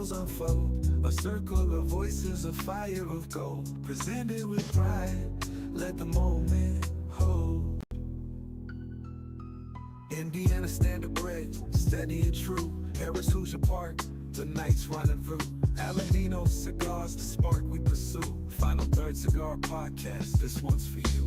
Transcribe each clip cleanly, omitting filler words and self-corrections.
tales unfold. A circle of voices, a fire of gold. Presented with pride, let the moment hold. Indiana standardbred, steady and true. Harris Hoosier Park, the night's rendezvous. Aladino cigars, the spark we pursue. Final Third Cigar Podcast, this one's for you.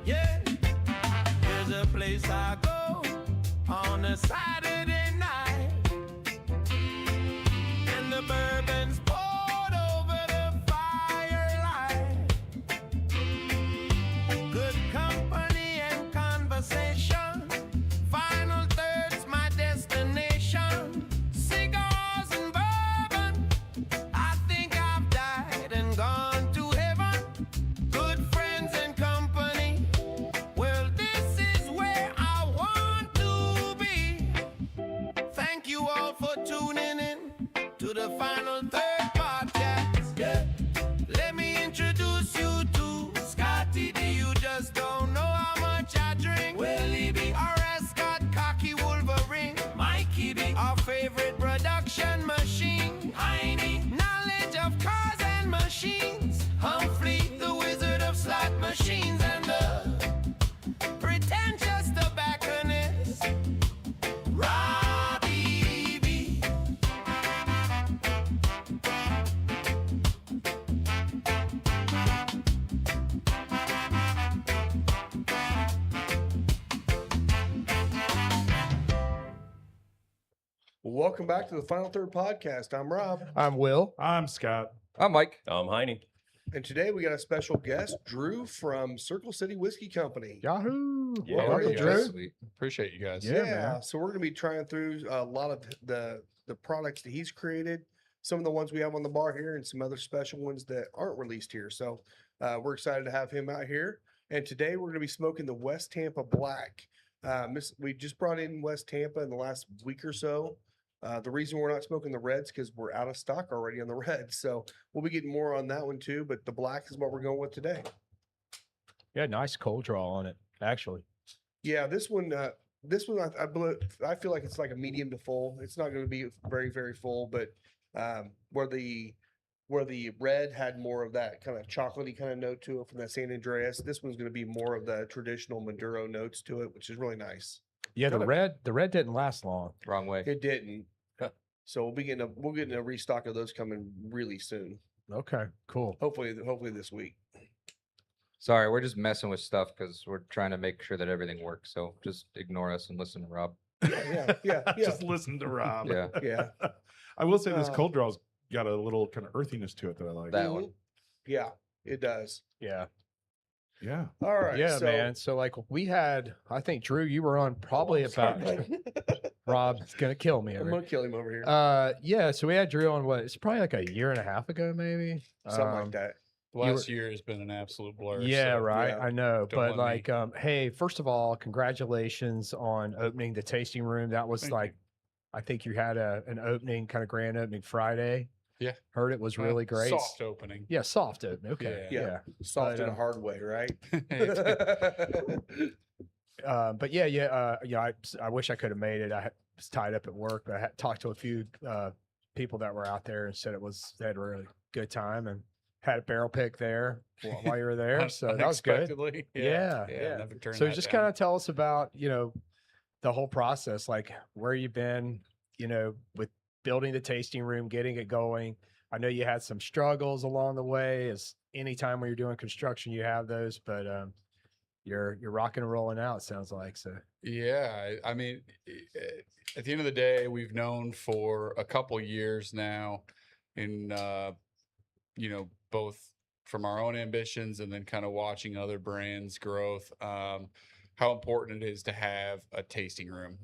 Yeah, there's a place I go on a Saturday night, and the bourbon's poured over the firelight. Good company and conversation. Final Third's my destination. Cigars and bourbon. I think I've died and gone to heaven. Good friends and company. Well, this is where I want to be. Thank you all for tuning in to the Final Third Podcast. Yeah. Let me introduce you to Scotty D. You just don't know how much I drink. Willie B. R.S. Scott, Cocky Wolverine. Mikey B. Our favorite production machine. Heine. Knowledge of cars and machines. Humphrey, the wizard of slot machines. And the pretentious tobacconist. Robbie B. Welcome back to the Final Third Podcast. I'm Rob, I'm Will. I'm Scott. I'm Mike. I'm Heine. and today we got a special guest, Drew from Circle City Whiskey Company. Yahoo! Yeah, Welcome, Welcome, Drew. Drew. Appreciate you guys. Yeah, man. So we're going to be trying through a lot of the products that he's created, some of the ones we have on the bar here, and some other special ones that aren't released here. So we're excited to have him out here. And today we're going to be smoking the West Tampa Black. We just brought in West Tampa in the last week or so. The reason we're not smoking the reds because we're out of stock already on the reds. So we'll be getting more on that one too. But the black is what we're going with today. Yeah, nice cold draw on it, actually. Yeah, this one, I feel like it's like a medium to full. It's not going to be very, very full, but where the red had more of that kind of chocolatey kind of note to it from that San Andreas, this one's going to be more of the traditional Maduro notes to it, which is really nice. Yeah, Got the red didn't last long. Wrong way. It didn't. So we'll get a restock of those coming really soon. Okay, cool. Hopefully this week. Sorry, we're just messing with stuff because we're trying to make sure that everything works. So just ignore us and listen to Rob. Yeah. Just listen to Rob. Yeah. Yeah. I will say this cold draw's got a little kind of earthiness to it that I like. That one. Yeah, it does. Yeah. Yeah. All right. Yeah, so, man. So like we had, I think Drew, you were on probably about Rob's gonna kill me. I'm over gonna kill him over here. yeah, so we had Drew on what? It's probably like a year and a half ago, maybe. Something like that. Last year has been an absolute blur. Yeah, so right. yeah, I know. don't But let me- like, hey, first of all, congratulations on opening the tasting room. That was Thank like, you. I think you had an opening, kind of grand opening Friday. Yeah. Heard it was really great. Soft opening. Yeah, soft opening. Okay. Yeah. Yeah. Soft But, in a hard way, right? But yeah. I wish I could have made it. Was tied up at work, but I had talked to a few people that were out there and said they had a really good time and had a barrel pick there while you were there. So that was good. Unexpectedly. Yeah. Never turned So that just down. kind of tell us about, the whole process, like where you've been, with building the tasting room, getting it going. I know you had some struggles along the way, as anytime when you're doing construction, you have those, but you're rocking and rolling out, sounds like. So Yeah, I mean, at the end of the day, we've known for a couple years now, in both from our own ambitions and then kind of watching other brands' growth, how important it is to have a tasting room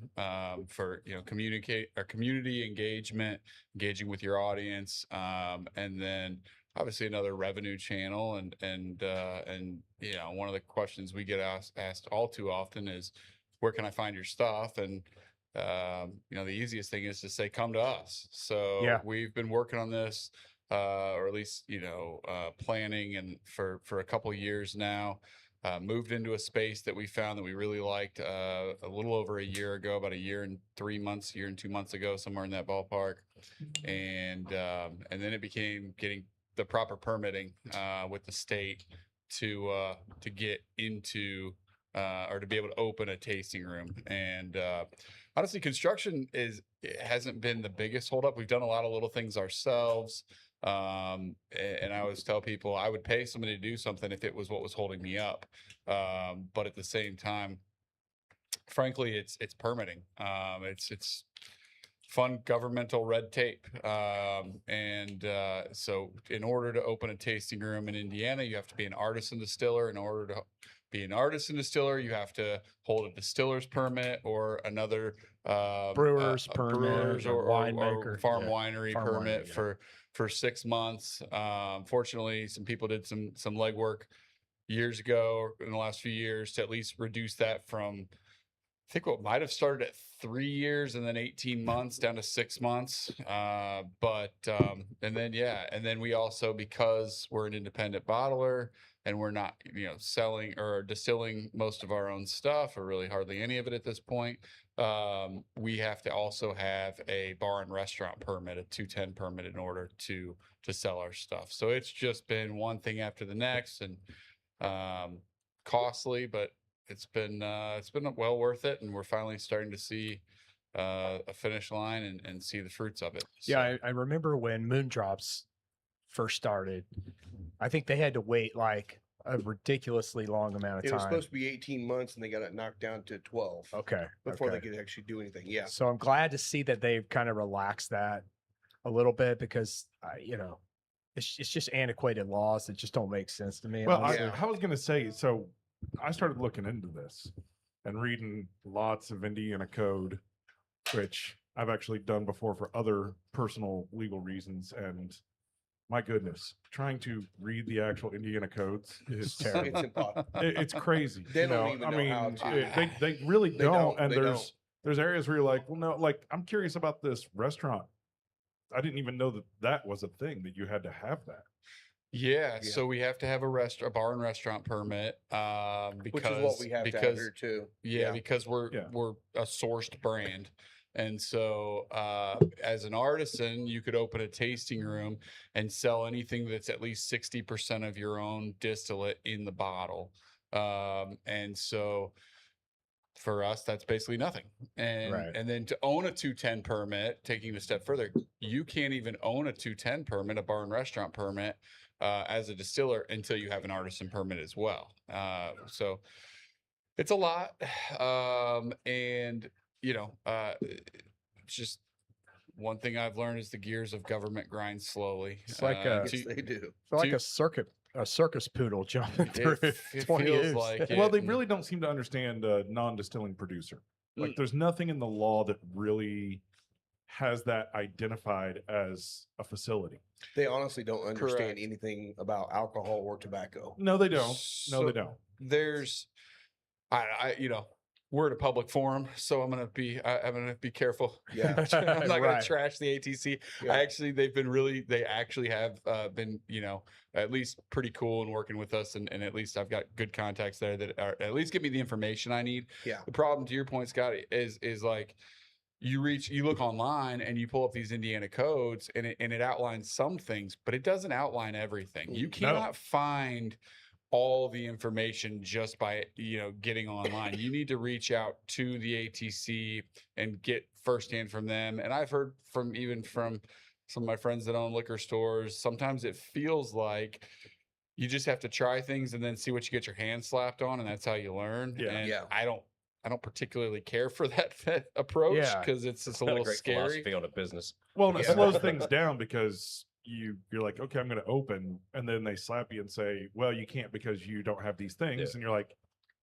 for communicate or community engagement, engaging with your audience, and then obviously another revenue channel. And one of the questions we get asked all too often is, where can I find your stuff? And the easiest thing is to say, come to us. So Yeah. we've been working on this, or at least planning, and for a couple years now. Moved into a space that we found that we really liked a little over a year ago, about a year and 2 months ago, somewhere in that ballpark. And then it became getting the proper permitting with the state to get into or to be able to open a tasting room. And honestly, construction hasn't been the biggest holdup. We've done a lot of little things ourselves. And I always tell people I would pay somebody to do something if it was what was holding me up. But at the same time, frankly, it's permitting. It's fun governmental red tape. So in order to open a tasting room in Indiana, you have to be an artisan distiller. In order to be an artisan distiller, you have to hold a distiller's permit or another brewer's permit, brewers or or winemaker, farm yeah, winery farm permit winery, yeah. for 6 months. Fortunately, some people did some legwork years ago, or in the last few years, to at least reduce that from, I think, what might have started at 3 years and then 18 months down to 6 months. And then we also, because we're an independent bottler and we're not, selling or distilling most of our own stuff, or really hardly any of it at this point, we have to also have a bar and restaurant permit, a 210 permit, in order to sell our stuff. So it's just been one thing after the next, and costly, but it's been well worth it, and we're finally starting to see a finish line and see the fruits of it. Yeah, I remember when Moondrops first started. I think they had to wait like a ridiculously long amount of It time. was supposed to be 18 months and they got it knocked down to 12 Okay. before okay. they could actually do anything. Yeah. So I'm glad to see that they've kind of relaxed that a little bit, because it's just antiquated laws that just don't make sense to me. Well, honestly. Yeah. I was going to say, so I started looking into this and reading lots of Indiana code, which I've actually done before for other personal legal reasons. And my goodness, trying to read the actual Indiana codes is terrible. It's impossible. it's crazy. They don't even know how to. They really They don't. don't, And they there's areas where you're like, well, no, like, I'm curious about this restaurant. I didn't even know that was a thing, that you had to have that. Yeah, Yeah. so we have to have a bar and restaurant permit, because Which is what we have to have here too. yeah, because we're Yeah. we're a sourced brand. And so as an artisan, you could open a tasting room and sell anything that's at least 60% of your own distillate in the bottle. And so for us, that's basically nothing. Right. And then to own a 210 permit, taking it a step further, you can't even own a 210 permit, a bar and restaurant permit, as a distiller until you have an artisan permit as well. So it's a lot. And you know, it's just one thing I've learned is the gears of government grind slowly. It's like Yes, to- they do. Feel like Do- a circus poodle jumping through it 20 feels years. like Well, it, they and- really don't seem to understand a non-distilling producer. Like, there's nothing in the law that really has that identified as a facility. They honestly don't understand Correct. anything about alcohol or tobacco. No, they don't. No, So they don't. There's, you know, we're at a public forum, so I'm gonna be careful. Yeah. I'm not gonna Right. trash the ATC. Yeah. They actually have been, you know, at least pretty cool and working with us, and at least I've got good contacts there that are at least give me the information I need. Yeah. The problem, to your point, Scott, is like you look online and you pull up these Indiana codes, and it outlines some things, but it doesn't outline everything. You No. cannot find all the information just by, you know, getting online. You need to reach out to the ATC and get firsthand from them. And I've heard from some of my friends that own liquor stores, sometimes it feels like you just have to try things and then see what you get your hand slapped on, and that's how you learn. Yeah. And Yeah. I don't particularly care for that approach, Yeah. because it's just a Not little great scary. philosophy on a business. Well, and it Yeah. slows things down because you're like, okay, I'm going to open, and then they slap you and say, well, you can't because you don't have these things, Yeah. and you're like,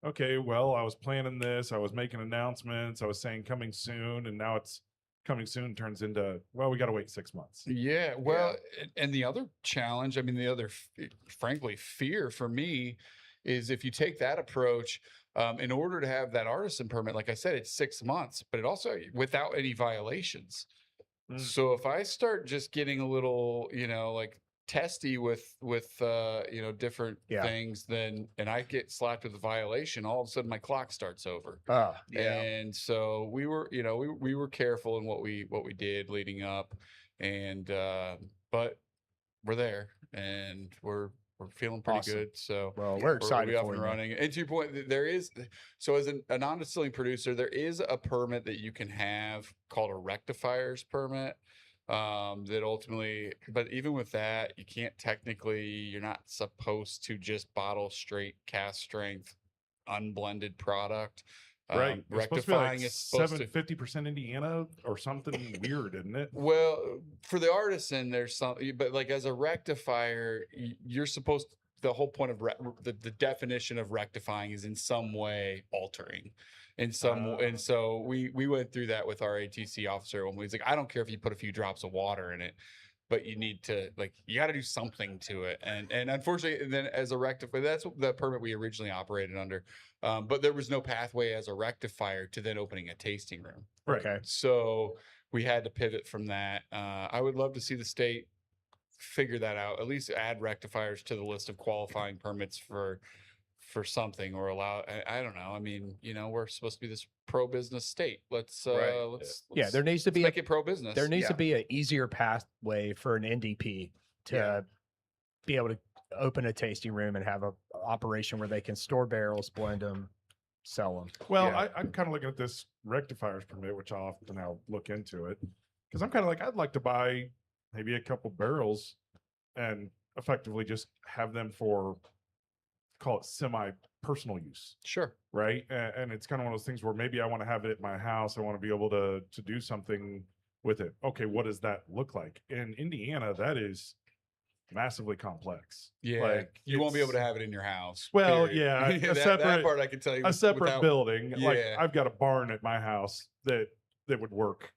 okay, well, I was planning this, I was making announcements, I was saying coming soon, and now it's coming soon turns into, well, we got to wait 6 months. Yeah, well, and the other challenge, I mean, the other, frankly, fear for me is if you take that approach, in order to have that artisan permit, like I said, it's 6 months, but it also without any violations. Mm. So if I start just getting a little, you know, like testy with you know, different Yeah. things, then and I get slapped with a violation, all of a sudden my clock starts over. Ah, Yeah. And so we were, you know, we were careful in what we did leading up, and but we're there and we're feeling pretty Awesome. good. So well, we're we're excited off for and you. man. running. And to your point, there is, so as a non-distilling producer, there is a permit that you can have called a rectifier's permit. That ultimately, but even with that, you can't technically, you're not supposed to just bottle straight cast strength unblended product. Right. It's supposed to be Rectifying like is supposed to 50% Indiana or something weird, isn't it? well, for the artisan, there's something, but like as a rectifier, you're supposed. The whole point of the definition of rectifying is in some way altering, in some, and so we went through that with our ATC officer when we was like, I don't care if you put a few drops of water in it, but you need to, like, you got to do something to it. And unfortunately, then as a rectifier, that's the permit we originally operated under, but there was no pathway as a rectifier to then opening a tasting room. Right. Okay. So we had to pivot from that. I would love to see the state figure that out, at least add rectifiers to the list of qualifying permits for something, or allow, I don't know. I mean, you know, we're supposed to be this pro-business state. Let's Right. Yeah, there needs to let's be make it pro-business. there needs to Yeah. be an easier pathway for an NDP to Yeah. be able to open a tasting room and have a operation where they can store barrels, blend them, sell them. Well, Yeah. I'm kind of looking at this rectifiers permit, which I'll have to now look into it, because I'm kind of like, I'd like to buy maybe a couple barrels and effectively just have them for, call it semi-personal use, Sure. right? And it's kind of one of those things where maybe I want to have it at my house. I want to be able to do something with it. Okay, what does that look like? In Indiana, that is massively complex. Yeah. Like, You won't be able to it's- have it in your house. Well, period. yeah, a that separate- part I can tell you. a separate without- building. Like, Yeah. I've got a barn at my house that would work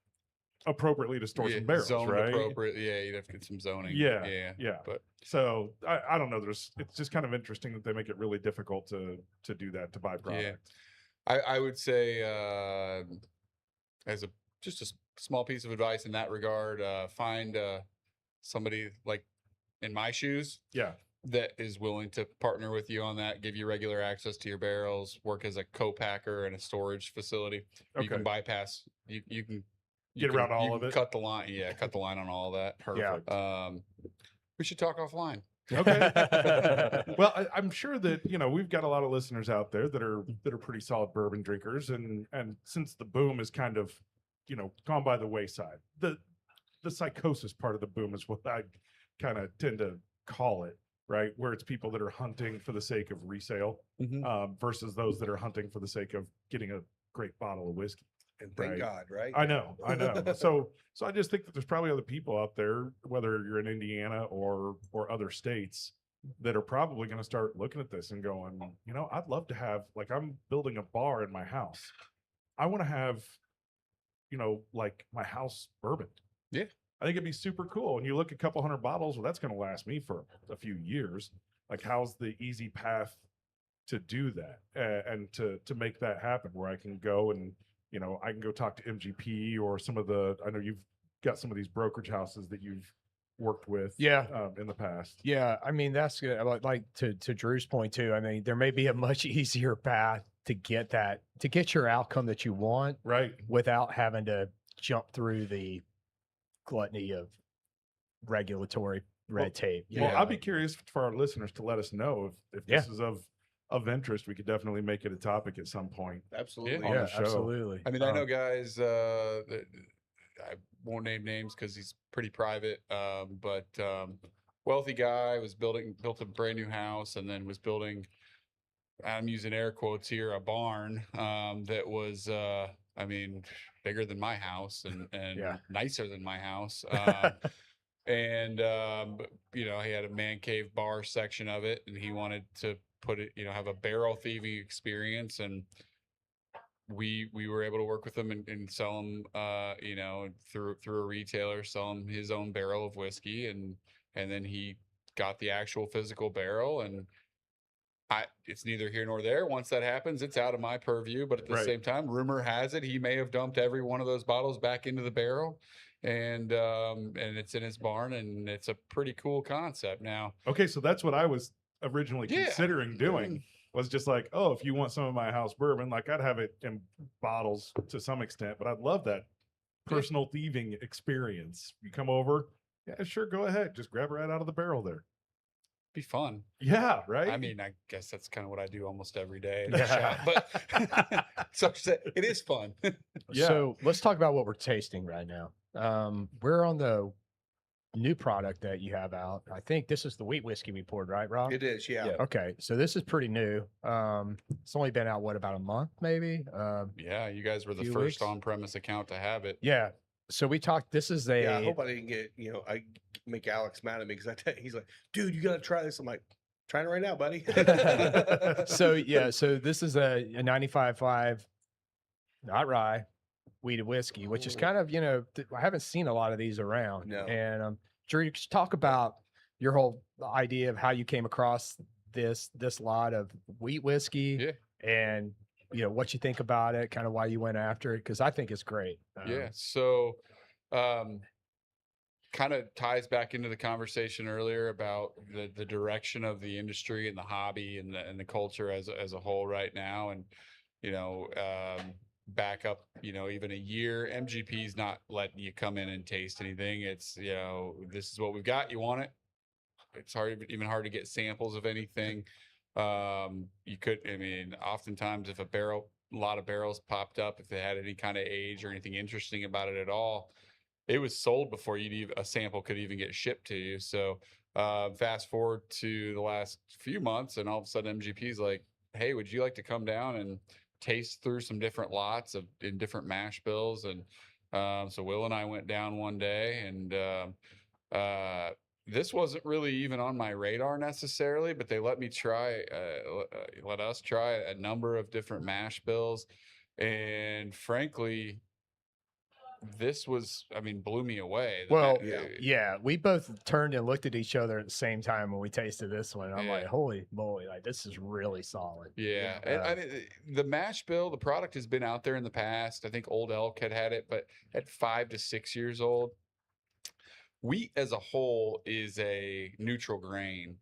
appropriately to store Yeah, some barrels, zoned right? appropriate. Yeah, you'd have to get some zoning. Yeah, Yeah. yeah. But So I don't know. It's just kind of interesting that they make it really difficult to do that, to buy product. I would say, as just a small piece of advice in that regard, find somebody like in my shoes Yeah. that is willing to partner with you on that, give you regular access to your barrels, work as a co-packer and a storage facility. You can Okay. bypass, you can Get around all you of can it? cut the line. Yeah, cut the line on all that. Perfect. We should talk offline. Okay. Well, I'm sure that we've got a lot of listeners out there that are pretty solid bourbon drinkers, and since the boom is kind of gone by the wayside, the psychosis part of the boom is what I kind of tend to call it, right? Where it's people that are hunting for the sake of resale versus those that are hunting for the sake of getting a great bottle of whiskey. And thank Right. God, right? I know. So I just think that there's probably other people out there, whether you're in Indiana or other states, that are probably going to start looking at this and going, I'd love to have, like, I'm building a bar in my house. I want to have, like, my house bourbon. Yeah. I think it'd be super cool. And you look at a couple hundred bottles, well, that's going to last me for a few years. Like, how's the easy path to do that and to make that happen, where I can go and I can go talk to MGP or some of I know you've got some of these brokerage houses that you've worked with in the past. Yeah, I mean, that's good. Like to Drew's point too. I mean, there may be a much easier path to get your outcome that you want, Right. without having to jump through the gluttony of regulatory red tape. Well, I'd be curious for our listeners to let us know if this is of interest. We could definitely make it a topic at some point. Absolutely. on Yeah, the show. absolutely. I mean, I know guys that I won't name names because he's pretty private, but wealthy guy built a brand new house and then was building, I'm using air quotes here, a barn that was, I mean, bigger than my house and nicer than my house. And he had a man cave bar section of it, and he wanted to put it, have a barrel thieving experience, and we were able to work with him and sell him, through a retailer, sell him his own barrel of whiskey, and then he got the actual physical barrel, and it's neither here nor there. Once that happens, it's out of my purview, but at the same time, rumor has it he may have dumped every one of those bottles back into the barrel, and it's in his barn, and it's a pretty cool concept now. Okay, so that's what I was originally considering doing. Was just like, oh, if you want some of my house bourbon, like, I'd have it in bottles to some extent, but I'd love that personal thieving experience. You come over, yeah, sure, go ahead, just grab right out of the barrel there. Be fun. Yeah, right. I mean, I guess that's kind of what I do almost every day in the shop, but so it is fun. Yeah. So let's talk about what we're tasting right now. We're on the new product that you have out. I think this is the wheat whiskey we poured, right, Rob? It is, yeah. Okay, so this is pretty new. It's only been out about a month, maybe. Yeah, you guys were the few first weeks. on-premise account to have it. Yeah. So we talked. This is a. Yeah, I hope I didn't get, I make Alex mad at me because he's like, dude, you got to try this. I'm like, trying it right now, buddy. So this is a 95.5, not rye, wheated whiskey, which is kind of, I haven't seen a lot of these around. No. And Drew, just talk about your whole idea of how you came across this lot of wheat whiskey, and what you think about it, kind of why you went after it, because I think it's great. So kind of ties back into the conversation earlier about the direction of the industry and the hobby and the culture as a whole right now. And back up, even a year, MGP's not letting you come in and taste anything. It's, this is what we've got. You want it? It's even hard to get samples of anything. Oftentimes if a lot of barrels popped up, if they had any kind of age or anything interesting about it at all, it was sold before a sample could even get shipped to you. So fast forward to the last few months, and all of a sudden MGP's like, hey, would you like to come down and taste through some different lots in different mash bills? And so Will and I went down one day, and this wasn't really even on my radar necessarily, but they let us try a number of different mash bills. And frankly, this blew me away. Well, yeah, we both turned and looked at each other at the same time when we tasted this one. I'm like, holy moly, like, this is really solid. Yeah. And the mash bill, the product has been out there in the past. I think Old Elk had it, but at 5 to 6 years old. wheat as a whole is a neutral grain.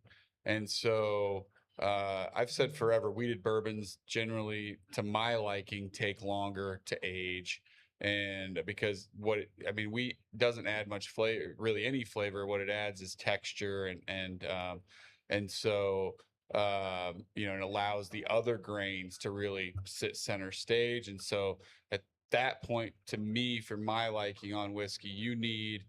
And so I've said forever, wheated bourbons generally, to my liking, take longer to age. And because I mean, wheat doesn't add much flavor, really any flavor. What it adds is texture and so you know, it allows the other grains to really sit center stage. And so at that point, to me, for my liking on whiskey,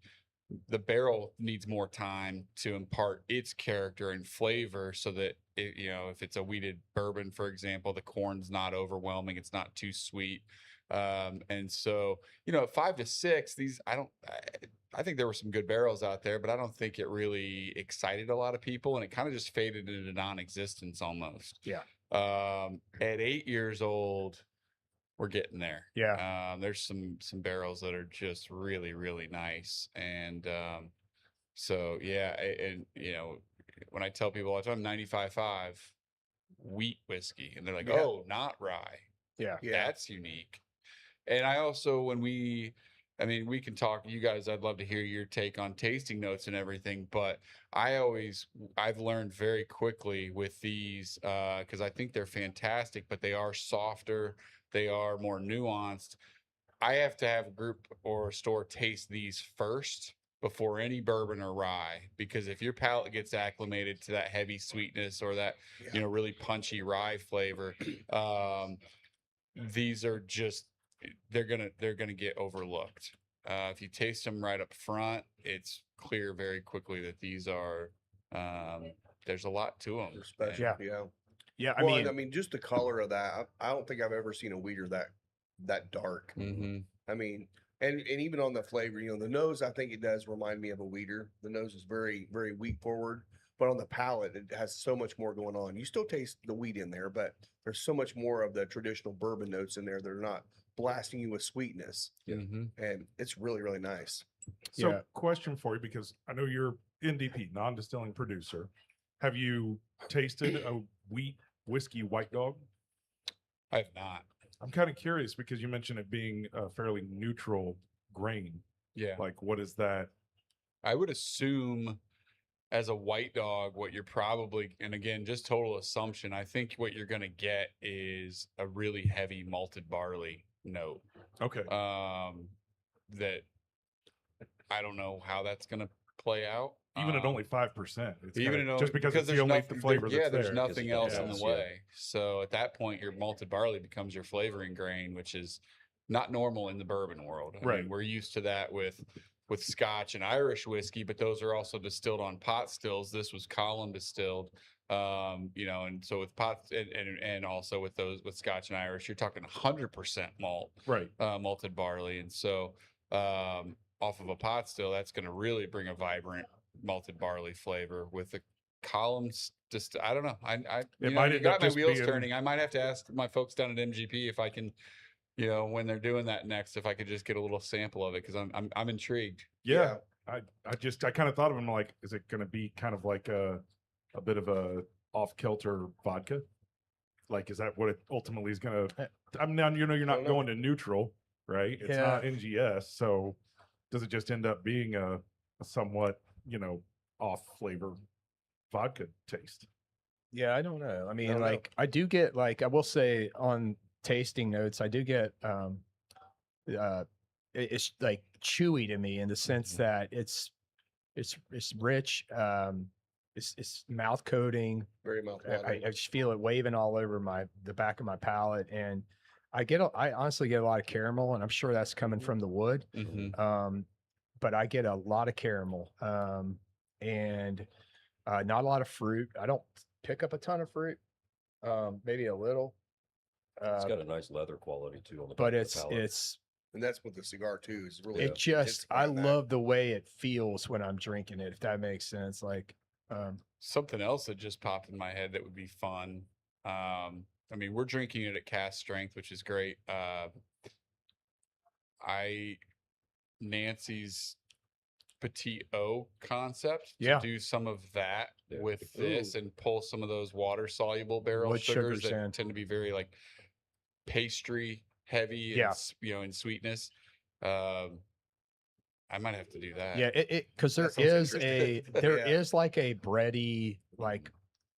the barrel needs more time to impart its character and flavor so that it, you know, if it's a wheated bourbon, for example, the corn's not overwhelming, it's not too sweet. And so, you know, at 5 to 6, I think there were some good barrels out there, but I don't think it really excited a lot of people, and it kind of just faded into non-existence almost. Yeah. At 8 years old, we're getting there. Yeah. There's some barrels that are just really, really nice. And so yeah, and you know, when I tell people all the time 95.5 wheat whiskey, and they're like, Yeah. oh, not rye. Yeah. Yeah. That's unique. And I also, I mean, we can talk, you guys, I'd love to hear your take on tasting notes and everything, but I've learned very quickly with these, because I think they're fantastic, but they are softer, they are more nuanced. I have to have a group or a store taste these first before any bourbon or rye, because if your palate gets acclimated to that heavy sweetness or that, you know, really punchy rye flavor, these are just, they're gonna get overlooked. If you taste them right up front, it's clear very quickly that these are, there's a lot to them. They're special. Yeah. Yeah. Yeah. Well, and I mean, just the color of that. I don't think I've ever seen a weeder that dark. I mean, and even on the flavor, you know, the nose, I think it does remind me of a weeder. The nose is very, very wheat forward, but on the palate, it has so much more going on. You still taste the wheat in there, but there's so much more of the traditional bourbon notes in there. They're not blasting you with sweetness, and it's really, really nice. So, Yeah. question for you, because I know you're NDP, non-distilling producer. Have you tasted a wheat whiskey white dog? I have not. I'm kind of curious because you mentioned it being a fairly neutral grain. Yeah. Like, what is that? I would assume as a white dog, what you're probably, and again, just total assumption, I think what you're going to get is a really heavy malted barley note. Okay. That I don't know how that's going to play out. Even at only 5%, it's Even kinda, just because it's the there's only nothing, flavor yeah, that's there's there. nothing else in the Yeah. way. So at that point, your malted barley becomes your flavoring grain, which is not normal in the bourbon world. I Right. mean, we're used to that with Scotch and Irish whiskey, but those are also distilled on pot stills. This was column distilled, you know, and so with pot and also with Scotch and Irish, you're talking 100% malt, Right. Malted barley, and so off of a pot still, that's going to really bring a vibrant malted barley flavor. With the columns, just I don't know. You might end up got my just wheels being- turning. I might have to ask my folks down at MGP if I can, you know, when they're doing that next, if I could just get a little sample of it, because I'm intrigued. Yeah. I kind of thought of them like, is it going to be kind of like a bit of a off kilter vodka? Like, is that what it ultimately is going to? I mean, now, you know, you're not going to neutral, right? It's not NGS, so does it just end up being a somewhat, you know, off flavor vodka taste? Yeah, I don't know. I mean, don't know. like I do get, like I will say on tasting notes, I do get it's like chewy to me in the sense that it's rich, it's mouth coating. Very mouth I watering. just feel it waving all over the back of my palate, and I honestly get a lot of caramel, and I'm sure that's coming from the wood. But I get a lot of caramel, and not a lot of fruit. I don't pick up a ton of fruit, maybe a little. It's got a nice leather quality too on the But back of the palate. it's And that's what the cigar too is really. it just I intensifying that. love the way it feels when I'm drinking it, if that makes sense. Like Something else that just popped in my head that would be fun. I mean, we're drinking it at cast strength, which is great. Nancy's Petit O concept to Yeah. do some of that Yeah. with this and pull some of those water soluble barrel Wood sugars sugars that in. tend to be very like pastry heavy and Yeah. you know, in sweetness. I I might have to do that. Yeah, because there That sounds is interesting. there Yeah. is like a bready,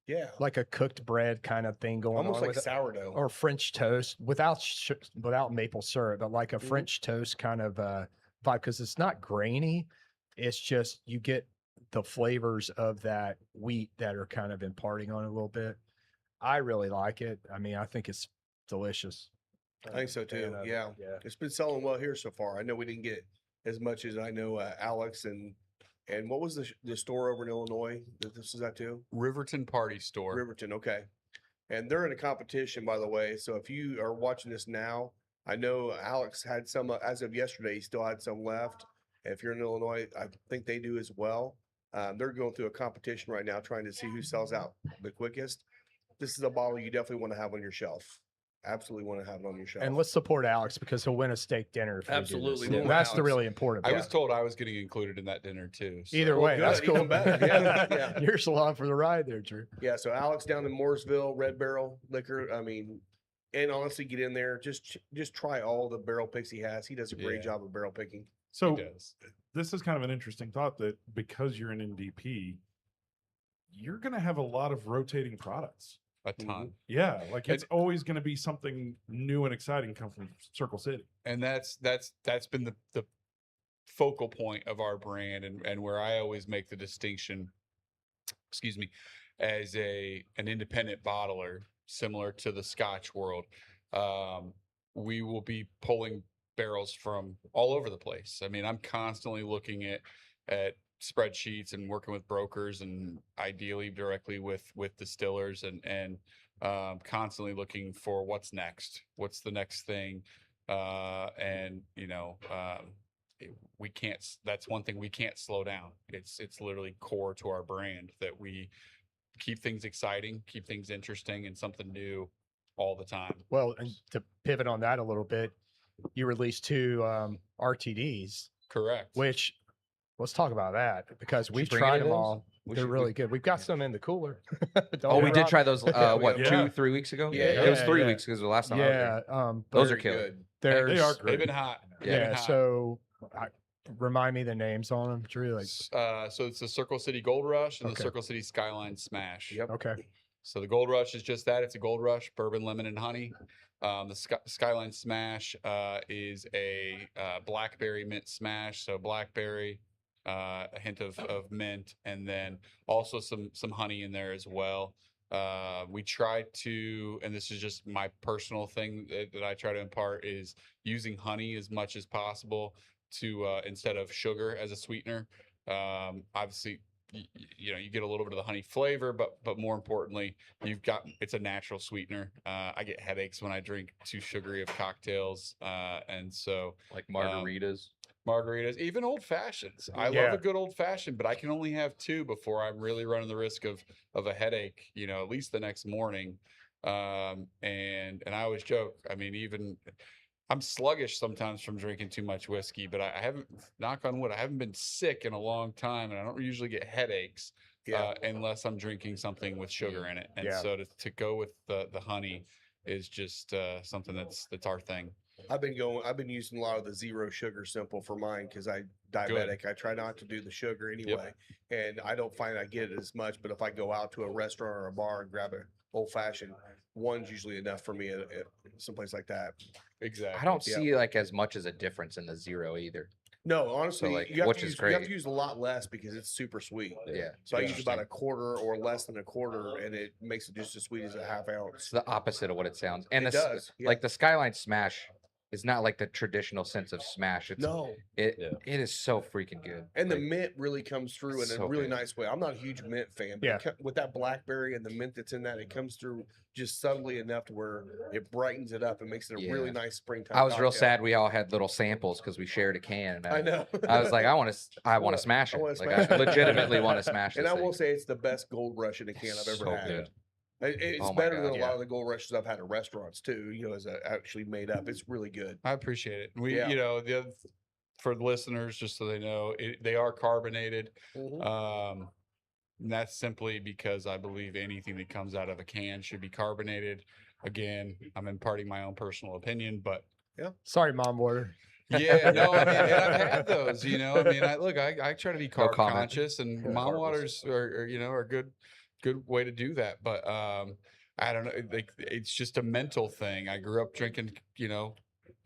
Yeah. like a cooked bread kind of thing going Almost on like with it, sourdough. or French toast without maple syrup, but like a Mhm. French toast kind of vibe, because it's not grainy. It's just you get the flavors of that wheat that are kind of imparting on it a little bit. I really like it. I mean, I think it's delicious. I think so I'm a fan too. of it. Yeah. Yeah. It's been selling well here so far. I know we didn't get as much as I know Alex and what was the store over in Illinois that this is at too? Riverton Party Store. Riverton. Okay. And they're in a competition, by the way. So if you are watching this now, I know Alex had some as of yesterday. He still had some left. If you're in Illinois, I think they do as well. They're going through a competition right now, trying to see who sells out the quickest. This is a bottle you definitely want to have on your shelf. Absolutely want to have it on your shelf. And let's support Alex because he'll win a steak dinner. If we do this. Absolutely. Yeah, We'll that's win the Alex. really important I part. was told I was getting included in that dinner too. so- Either Well, way, that's good, cool. even better. Yeah, yeah. You're so along for the ride there, Drew. Yeah, so Alex down in Mooresville, Red Barrel Liquor. I mean, and honestly, get in there. Just try all the barrel picks he has. He does a great Yeah. job of barrel picking. So He does. this is kind of an interesting thought that because you're an NDP, you're going to have a lot of rotating products. A ton. Yeah, like And- it's always going to be something new and exciting come from Circle City. And that's been the focal point of our brand and where I always make the distinction, excuse me, as an independent bottler, similar to the Scotch world. We will be pulling barrels from all over the place. I mean, I'm constantly looking at spreadsheets and working with brokers and ideally directly with distillers and constantly looking for what's next, what's the next thing. And we can't, that's one thing we can't slow down. It's literally core to our brand that we keep things exciting, keep things interesting and something new all the time. Well, and to pivot on that a little bit, you released 2 RTDs, Correct. which let's talk about that because we've bring tried any of them those? all. We They're should- really good. We've got some in the cooler. Don't Oh, we get did wrong. try those. What, Yeah. 2-3 weeks ago? Yeah, it was yeah, 3 yeah. weeks because the last time I was Yeah, there. but Those are Very killer. good. there's They are They've great. been hot. They've been yeah. hot. So remind me the names on them. It's really like So it's the Circle City Gold Rush and the Okay. Circle City Skyline Smash. Yep. okay. So the Gold Rush is just that. It's a Gold Rush, bourbon, lemon, and honey. The Skyline Smash is a blackberry mint smash. So blackberry, a hint of mint, and then also some honey in there as well. We try to, and this is just my personal thing that I try to impart, is using honey as much as possible to instead of sugar as a sweetener. Obviously, you get a little bit of the honey flavor, but more importantly, it's a natural sweetener. I get headaches when I drink too sugary of cocktails, and so Like margaritas. margaritas, even old fashions. I love Yeah. a good old fashioned, but I can only have 2 before I'm really running the risk of a headache. At least the next morning. And I always joke. I mean, even I'm sluggish sometimes from drinking too much whiskey, but I haven't, knock on wood, I haven't been sick in a long time, and I don't usually get headaches unless I'm drinking something with sugar in it. And Yeah. so to go with the honey is just something that's our thing. I've been using a lot of the zero sugar simple for mine because I diabetic. I try not to do the sugar anyway, and I don't find I get it as much. But if I go out to a restaurant or a bar and grab an old fashioned, one's usually enough for me at someplace like that. Exactly. I don't Yeah. see like as much as a difference in the zero either. No, honestly, like, you have which to is use, you have great. to use a lot less because it's super sweet. Yeah. So I use about Interesting. a quarter or less than a quarter, and it makes it just as sweet as a half ounce. It's the opposite of what it sounds. And It the does, yeah. like the Skyline Smash is not like the traditional sense of smash. It's No, it Yeah. it is so freaking good. and the Like, mint really comes through in a So really good. nice way. I'm not a huge mint fan, but Yeah. with that blackberry and the mint that's in that, it comes through just subtly enough to where it brightens it up and makes it a really Yeah. nice springtime. I was real cocktail. sad we all had little samples because we shared a can. And I know. I was like, I want to wanna- smash I it. wanna Like smash I it. legitimately want to smash And this I thing. will say it's the best Gold Rush in a can I've ever So had. good. It's Oh my better God, than a lot yeah. of the Gold Rushes I've had at restaurants too. As actually made up. It's really good. I appreciate it. We, Yeah. the other, for the listeners, just so they know, they are carbonated. Mhm. And that's simply because I believe anything that comes out of a can should be carbonated. Again, I'm imparting my own personal opinion, but Sorry, Mom Water. Yeah, no, I mean, and I've had those, you know. I mean, I try to be carb comment. conscious, and Yeah. mom Carbless. waters are you know are good way to do that. But I don't know, like it's just a mental thing. I grew up drinking, you know,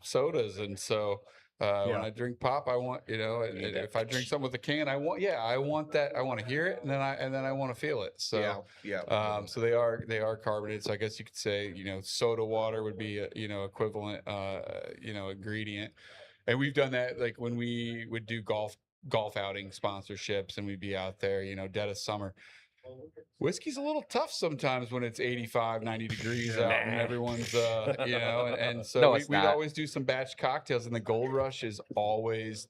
sodas, and so when Yeah. I drink pop, I want, you know, and need that if I drink something with a can, I want that. I want to hear it, and then I want to feel it. So. Yeah. So they are carbonated. So I guess you could say, you know, soda water would be a, you know, equivalent, you know, ingredient. And we've done that like when we would do golf outing sponsorships, and we'd be out there, you know, dead of summer. Whiskey's a little tough sometimes when it's 85, 90 degrees out and everyone's, you know, and so No, it's we'd not. always do some batch cocktails, and the Gold Rush is always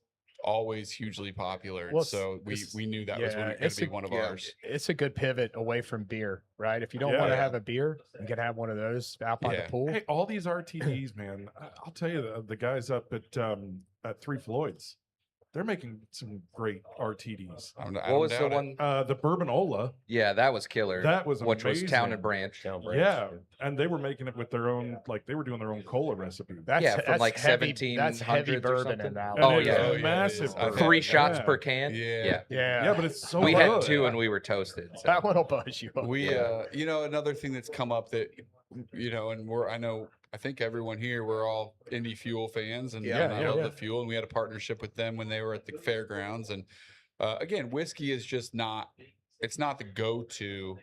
hugely popular. Well, so we knew that was going to it's be a- one of yeah. ours. It's a good pivot away from beer, right? If you don't Yeah. want to Yeah. have a beer, you can have one of those out by Yeah. the pool. Hey, all these RTDs, man. I'll tell you, the guys up at Three Floyds, they're making some great RTDs. I What don't was the doubt it. one? The Bourbon-Ola, Yeah, that was killer. that was which was Town amazing. and Branch. Town branch. Yeah, and they were making it with their own, like they were doing their own cola recipe. That's Yeah, from that's like heavy, that's heavy 1700s or bourbon something. in that. And Oh, it is yeah. Oh, yeah, it massive. is. I've bourbon. had 3 shots Yeah. per can. Yeah. Yeah, But it's so we good. had 2 and we were toasted. So. that one'll buzz you up. We, you know, another thing that's come up that, you know, and I think everyone here, we're all Indie Fuel fans, and, Yeah, and I yeah, love yeah. the Fuel, and we had a partnership with them when they were at the fairgrounds. And again, whiskey is just it's not the go-to.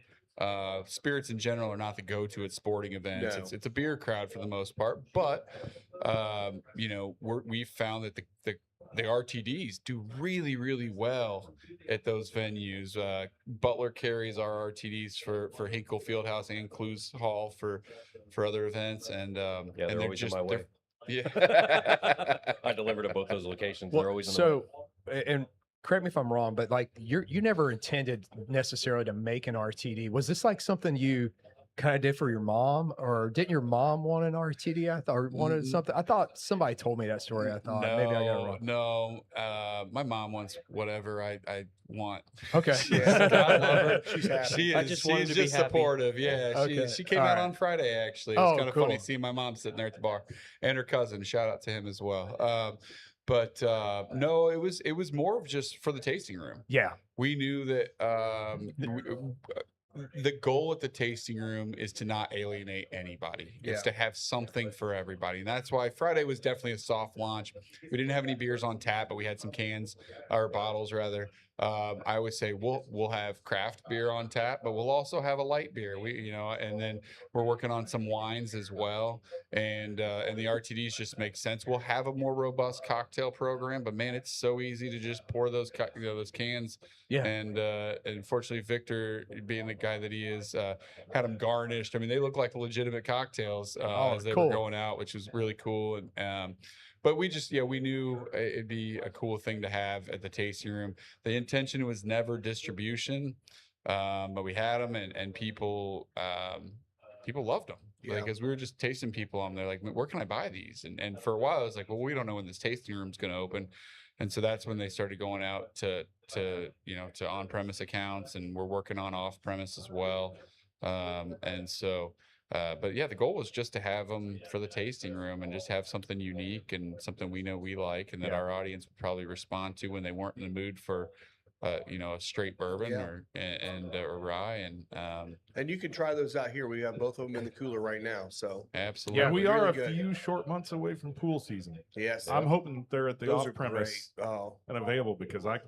Spirits in general are not the go-to at sporting events. No. It's a beer crowd for the most part, but you know, we've found that the RTDs do really, really well at those venues. Butler carries our RTDs for Hinkle Fieldhouse and Clues Hall for other events, and Yeah, and they're always in my way. yeah. I deliver to both those locations. Well, They're always in the way. so, and correct me if I'm wrong, but like you never intended necessarily to make an RTD. Was this like something you kind of did for your mom, or didn't your mom want an RTD? I thought, or wanted Mm, something. I thought somebody told me that story. I thought maybe I got it wrong. No, my mom wants whatever I want. Okay. Yeah. God love her. She's happy. She I is. just She wanted is to be just happy. supportive. Yeah. Okay. She came All out right. on Friday. Actually, it's Oh, kind of funny cool. seeing my mom sitting there at the bar, and her cousin. Shout out to him as well. But no, it was more of just for the tasting room. Yeah. We knew that the goal at the tasting room is to not alienate anybody. It's Yeah. to have something for everybody. And that's why Friday was definitely a soft launch. We didn't have any beers on tap, but we had some cans or bottles rather. I always say we'll have craft beer on tap, but we'll also have a light beer. And then we're working on some wines as well. And the RTDs just make sense. We'll have a more robust cocktail program, but man, it's so easy to just pour those those cans. Yeah. And unfortunately, Victor, being the guy that he is, had them garnished. I mean, they look like legitimate cocktails as they cool. were going out, which was really cool. And but we just, we knew it'd be a cool thing to have at the tasting room. The intention was never distribution, but we had them, and people loved them. Yeah. Like, as we were just tasting people on, they're like, where can I buy these? And for a while, I was like, well, we don't know when this tasting room's going to open. And so that's when they started going out to on-premise accounts, and we're working on off-premise as well. And so, but yeah, the goal was just to have them for the tasting room and just have something unique and something we know we like, and that Yeah. our audience would probably respond to when they weren't in the mood for, a straight bourbon Yeah. or rye. And you can try those out here. We have both of them in the cooler right now. So Absolutely. And we really are a good. few short months away from pool season. yes, I'm hoping they're at the those off are premise great. Oh, and available, because I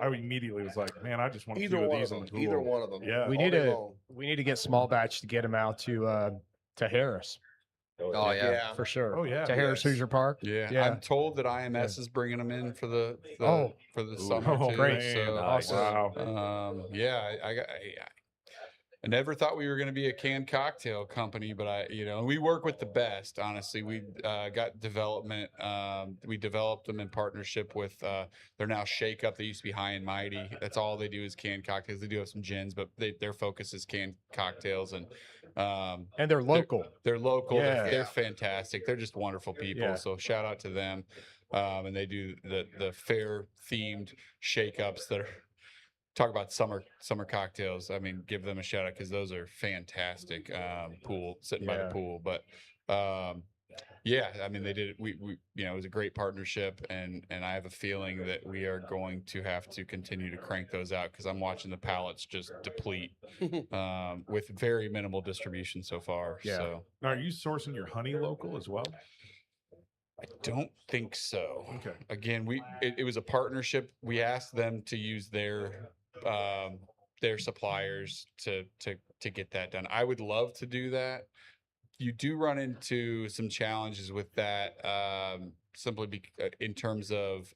immediately was like, man, I just want a either few of one these of in them. the Either pool. one of them. Yeah. We all need day to long. we need to get small batch to get them out to Harris Oh, yeah. Yeah. for sure. Oh, yeah. To Harris Yes. Hoosier Park. Yeah, Yeah. I'm told that IMS is bringing them in for the Oh. for the Ooh. summer Oh, too. great. So, Awesome. Wow. yeah, I never thought we were going to be a canned cocktail company, but and we work with the best. Honestly, we got development. We developed them in partnership with. They're now Shake Up. They used to be High and Mighty. That's all they do is canned cocktails. They do have some gins, but their focus is canned cocktails, and And they're local. they're local. Yeah. They're fantastic. They're just wonderful people. Yeah. So shout out to them. And they do the fair themed shake ups that are talk about summer cocktails. I mean, give them a shout out because those are fantastic. Pool sitting by the Yeah. pool, but Yeah, I mean, they did it. We, it was a great partnership, and I have a feeling that we are going to have to continue to crank those out because I'm watching the pallets just deplete with very minimal distribution so far. Yeah. So Now, are you sourcing your honey local as well? I don't think so. Okay. Again, it was a partnership. We asked them to use their suppliers to get that done. I would love to do that. You do run into some challenges with that, simply in terms of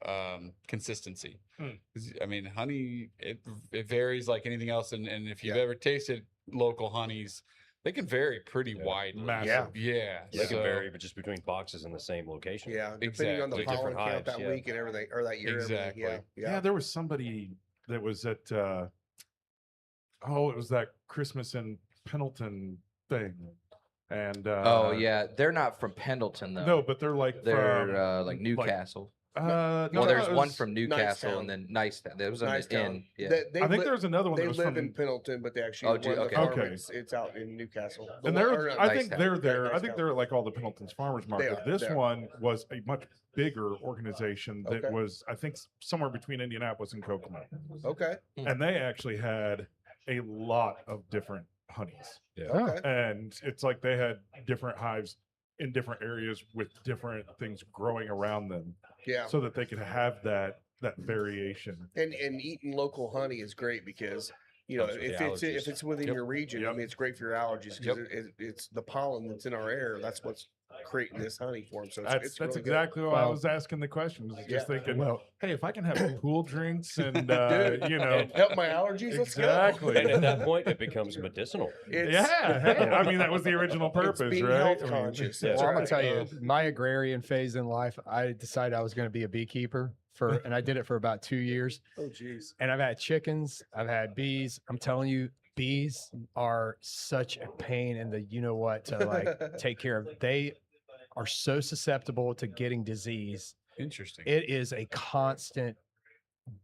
consistency. 'Cause, I mean, honey, it varies like anything else, and if you've ever tasted local honeys, they can vary pretty widely. Massive. Yeah, They can so- vary, but just between boxes in the same location. Yeah, depending on the Exactly. pollen Different count hives, that yeah. week and everything, or that year. Exactly. Everything. Yeah. Yeah. There was somebody that was at, it was that Christmas in Pendleton thing. And, Oh yeah, they're not from Pendleton though. No, but they're like they're from, like Newcastle. no, Well, there's it one was- from Newcastle Nicetown. and then Nicetown. There was an Nicetown. inn. Yeah. They I think li- there's another one They that was live from, in Pendleton, but they actually Oh, one do- of the okay. farm, Okay. it's out in Newcastle. The and one- they're, or not, I Nice think town. they're Yeah, there. I nice think town. they're like all the Pendleton's farmers market. are, This they are. one was a much bigger organization that Okay. was, I think, somewhere between Indianapolis and Kokomo. Okay. And they actually had a lot of different honeys. Okay. And it's like they had different hives in different areas with different things growing around them Yeah. so that they could have that variation. And eating local honey is great because Helps with the if allergies. it's within Yep. your region, I Yep. mean it's great for your allergies because it's the pollen that's in our air that's what's creating this honey for them. So it's That's really exactly why I Well- was asking the question. Was just Yeah. thinking, Well, hey, if I can have pool drinks and Dude, you know, good. Help my allergies. Let's exactly. And at that point, it becomes medicinal. go. It's, Yeah, hey, I mean that was the original it's purpose, being right? health I mean, conscious. Yeah. That's Well, I'm right. gonna tell you, my agrarian phase in life, I decided I was going to be a beekeeper and I did it for about 2 years. Oh, geez. And I've had chickens, I've had bees. I'm telling you, bees are such a pain in the you know what to like take care of. They are so susceptible to getting disease. Interesting. It is a constant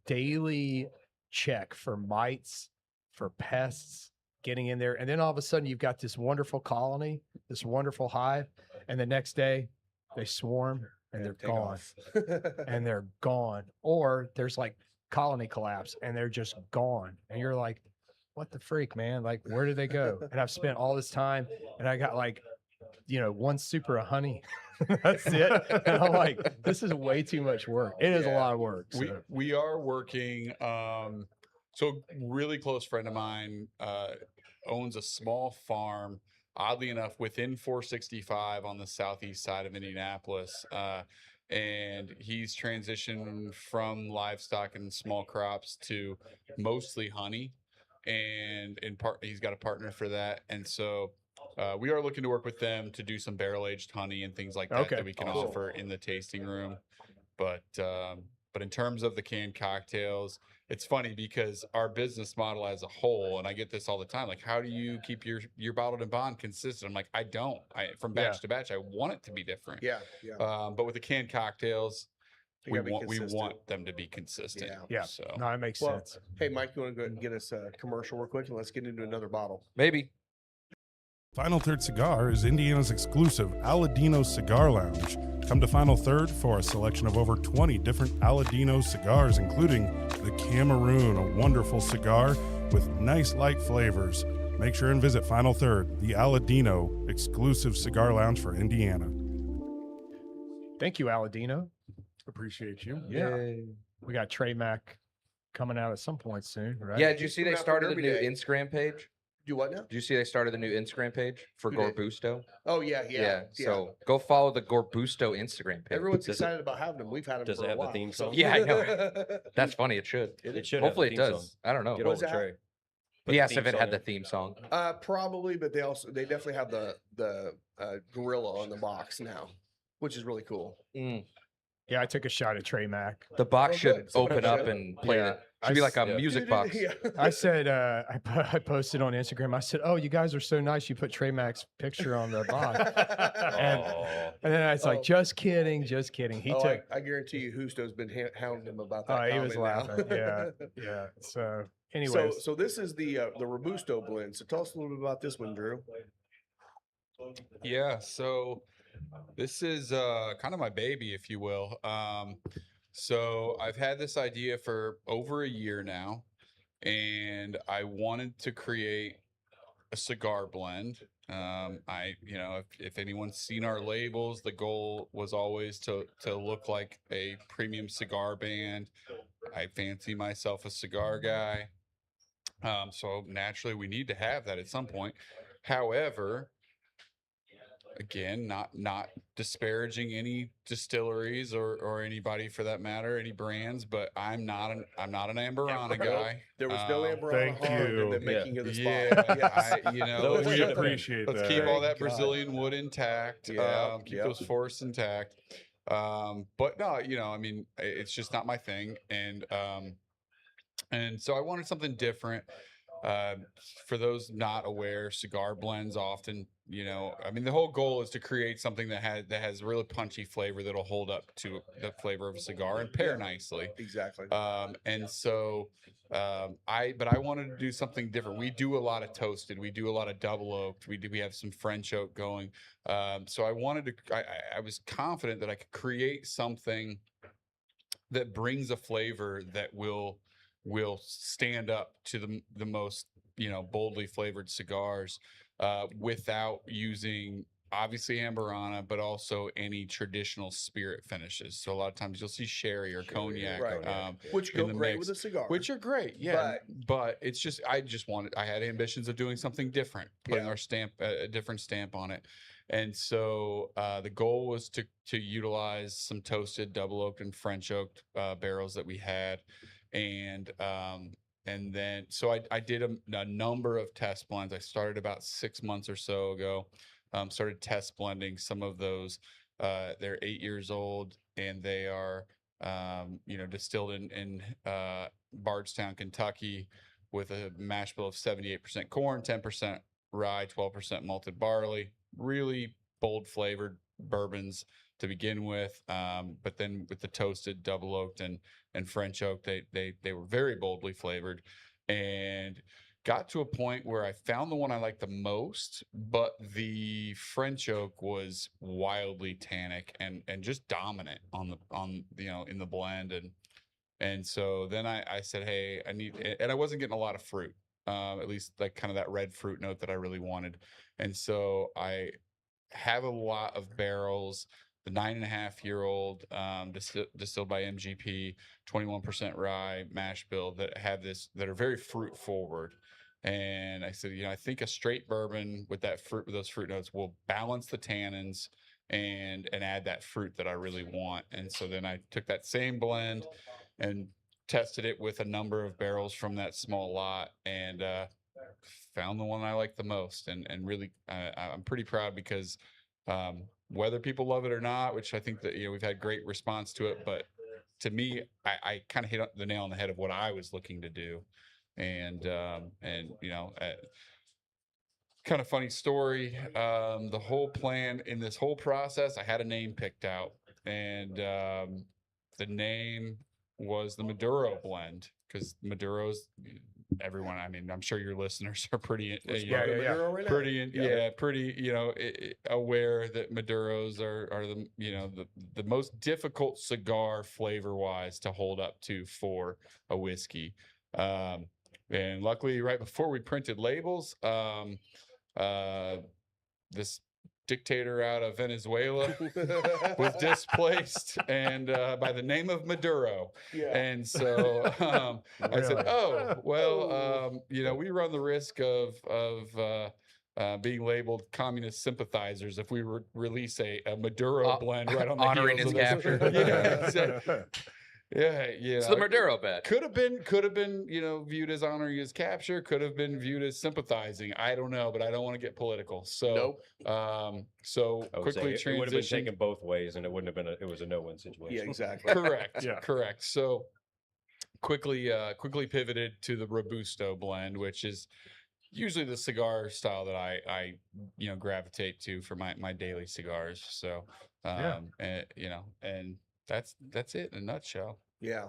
daily check for mites, for pests getting in there. And then all of a sudden you've got this wonderful colony, this wonderful hive, and the next day they swarm and they're Take gone. off. And they're gone. Or there's like colony collapse and they're just gone. And you're like, what the freak, man? Like, where did they go? And I've spent all this time and I got like, one super of honey. That's it. And I'm like, this is way too much work. It is a Yeah. lot of work. we so. we are working so really close friend of mine owns a small farm, oddly enough within 465 on the southeast side of Indianapolis, and he's transitioned from livestock and small crops to mostly honey, and in part he's got a partner for that, and so we are looking to work with them to do some barrel aged honey and things like that Okay, that we can awesome. offer in the tasting room. But in terms of the canned cocktails, it's funny because our business model as a whole, and I get this all the time, like how do you keep your bottled and bond consistent? I'm like, I don't. From batch Yeah. to batch, I want it to be different. Yeah. Yeah. But with the canned cocktails, You we gotta be want consistent. them to be consistent. Yeah. So No, it makes Well, sense. Hey, Mike, you want to go ahead and get us a commercial real quick and let's get into another bottle. Maybe. Final Third Cigar is Indiana's exclusive Aladino Cigar Lounge. Come to Final Third for a selection of over 20 different Aladino cigars, including the Cameroon, a wonderful cigar with nice light flavors. Make sure and visit Final Third, the Aladino exclusive cigar lounge for Indiana. Thank you, Aladino. Appreciate you. Yeah. We got Trey Mac coming out at some point soon, right? Yeah. Did you see coming they out for started a Derby new Day. Instagram page? Do what now? Did you see they started the new Instagram page for Who did? Gorbusto? Oh, yeah. Yeah. So go follow the Gorbusto Instagram page. Everyone's Does it- excited about having them. We've had them does for it a have the while. theme so- song? Yeah, I know. That's funny. It should. It should. Hopefully have it the theme does. song. I don't know. Get What's over that? Trey. Put He the asked theme if it song had in. the theme song. Probably, but they definitely have the gorilla on the box now, which is really cool. Yeah, I took a shot at Trey Mac. The box Oh, should good. Somebody open up should. and play Yeah. it. Should be like a Yeah. music box. Yeah. I said, I posted on Instagram. I said, "Oh, you guys are so nice. You put Trey Mac's picture on the box." And, Aw. and then I was like, Oh. "Just kidding, just kidding." He Oh, took. I guarantee you, Husto's been hounding him about Oh, that. he was comment now. laughing. Yeah, yeah. So, anyways, So this is the Robusto blend. So tell us a little bit about this one, Drew. Yeah, so This is kind of my baby, if you will. So I've had this idea for over a year now, and I wanted to create a cigar blend. If anyone's seen our labels, the goal was always to look like a premium cigar band. I fancy myself a cigar guy. So naturally we need to have that at some point. However, again, not disparaging any distilleries or anybody for that matter, any brands, but I'm not an Amberana guy. There was no Amber thank harm in the you. making of the spot. Yeah, Yes. Those We should have been. appreciate let's that. keep all that Thank God. Brazilian wood intact. Yep, Keep yep. those forests intact. But no, I mean, it's just not my thing, and so I wanted something different. For those not aware, cigar blends often, I mean, the whole goal is to create something that has really punchy flavor that'll hold up to the flavor of a cigar and pair nicely. Exactly. And so I wanted to do something different. We do a lot of toasted, we do a lot of double oaked, we have some French oak going. So I was confident that I could create something that brings a flavor that will stand up to the most boldly flavored cigars without using obviously Amberana, but also any traditional spirit finishes. So a lot of times you'll see sherry or cognac, Right. Which in go the great mix, with a cigar. which are great, yeah. But it's just I had ambitions of doing something different, putting Yeah. our stamp, a different stamp on it. And so the goal was to utilize some toasted double oaked and French oaked barrels that we had, and then so I did a number of test blends. I started about 6 months or so ago. Started test blending some of those. They're 8 years old, and they are distilled in Bardstown, Kentucky, with a mash bill of 78% corn, 10% rye, 12% malted barley. Really bold flavored bourbons to begin with, but then with the toasted, double oaked, and French oak, they were very boldly flavored, and got to a point where I found the one I liked the most, but the French oak was wildly tannic and just dominant in the blend, and so then I said, hey, and I wasn't getting a lot of fruit, at least like kind of that red fruit note that I really wanted, and so I have a lot of barrels. The 9.5-year-old distilled by MGP, 21% rye mash bill that are very fruit forward. And I said, I think a straight bourbon with those fruit notes will balance the tannins and add that fruit that I really want. And so then I took that same blend and tested it with a number of barrels from that small lot, and found the one I like the most. And really, I'm pretty proud because whether people love it or not, which I think that we've had great response to it, but to me, I kind of hit the nail on the head of what I was looking to do. And kind of funny story. The whole plan in this whole process, I had a name picked out, and the name was the Maduro blend, because Maduro's everyone. I mean, I'm sure your listeners are pretty, pretty, aware that Maduros are the most difficult cigar flavor wise to hold up to for a whiskey. And luckily, right before we printed labels, this dictator out of Venezuela was displaced, and by the name of Maduro. And so I said, oh, well, we run the risk of being labeled communist sympathizers if we release a Maduro blend right on the honoring heels his of this. capture. Yeah, exactly. Yeah, It's the Maduro bet. Could have been, viewed as honoring his capture. Could have been viewed as sympathizing. I don't know, but I don't want to get political. So, so I would say quickly it would have been transition. taken both ways, and it wouldn't have been it was a no-win situation. Yeah, exactly. Correct. Yeah. Correct. So quickly pivoted to the Robusto blend, which is usually the cigar style that I gravitate to for my daily cigars. So, and that's it in a nutshell. Yeah.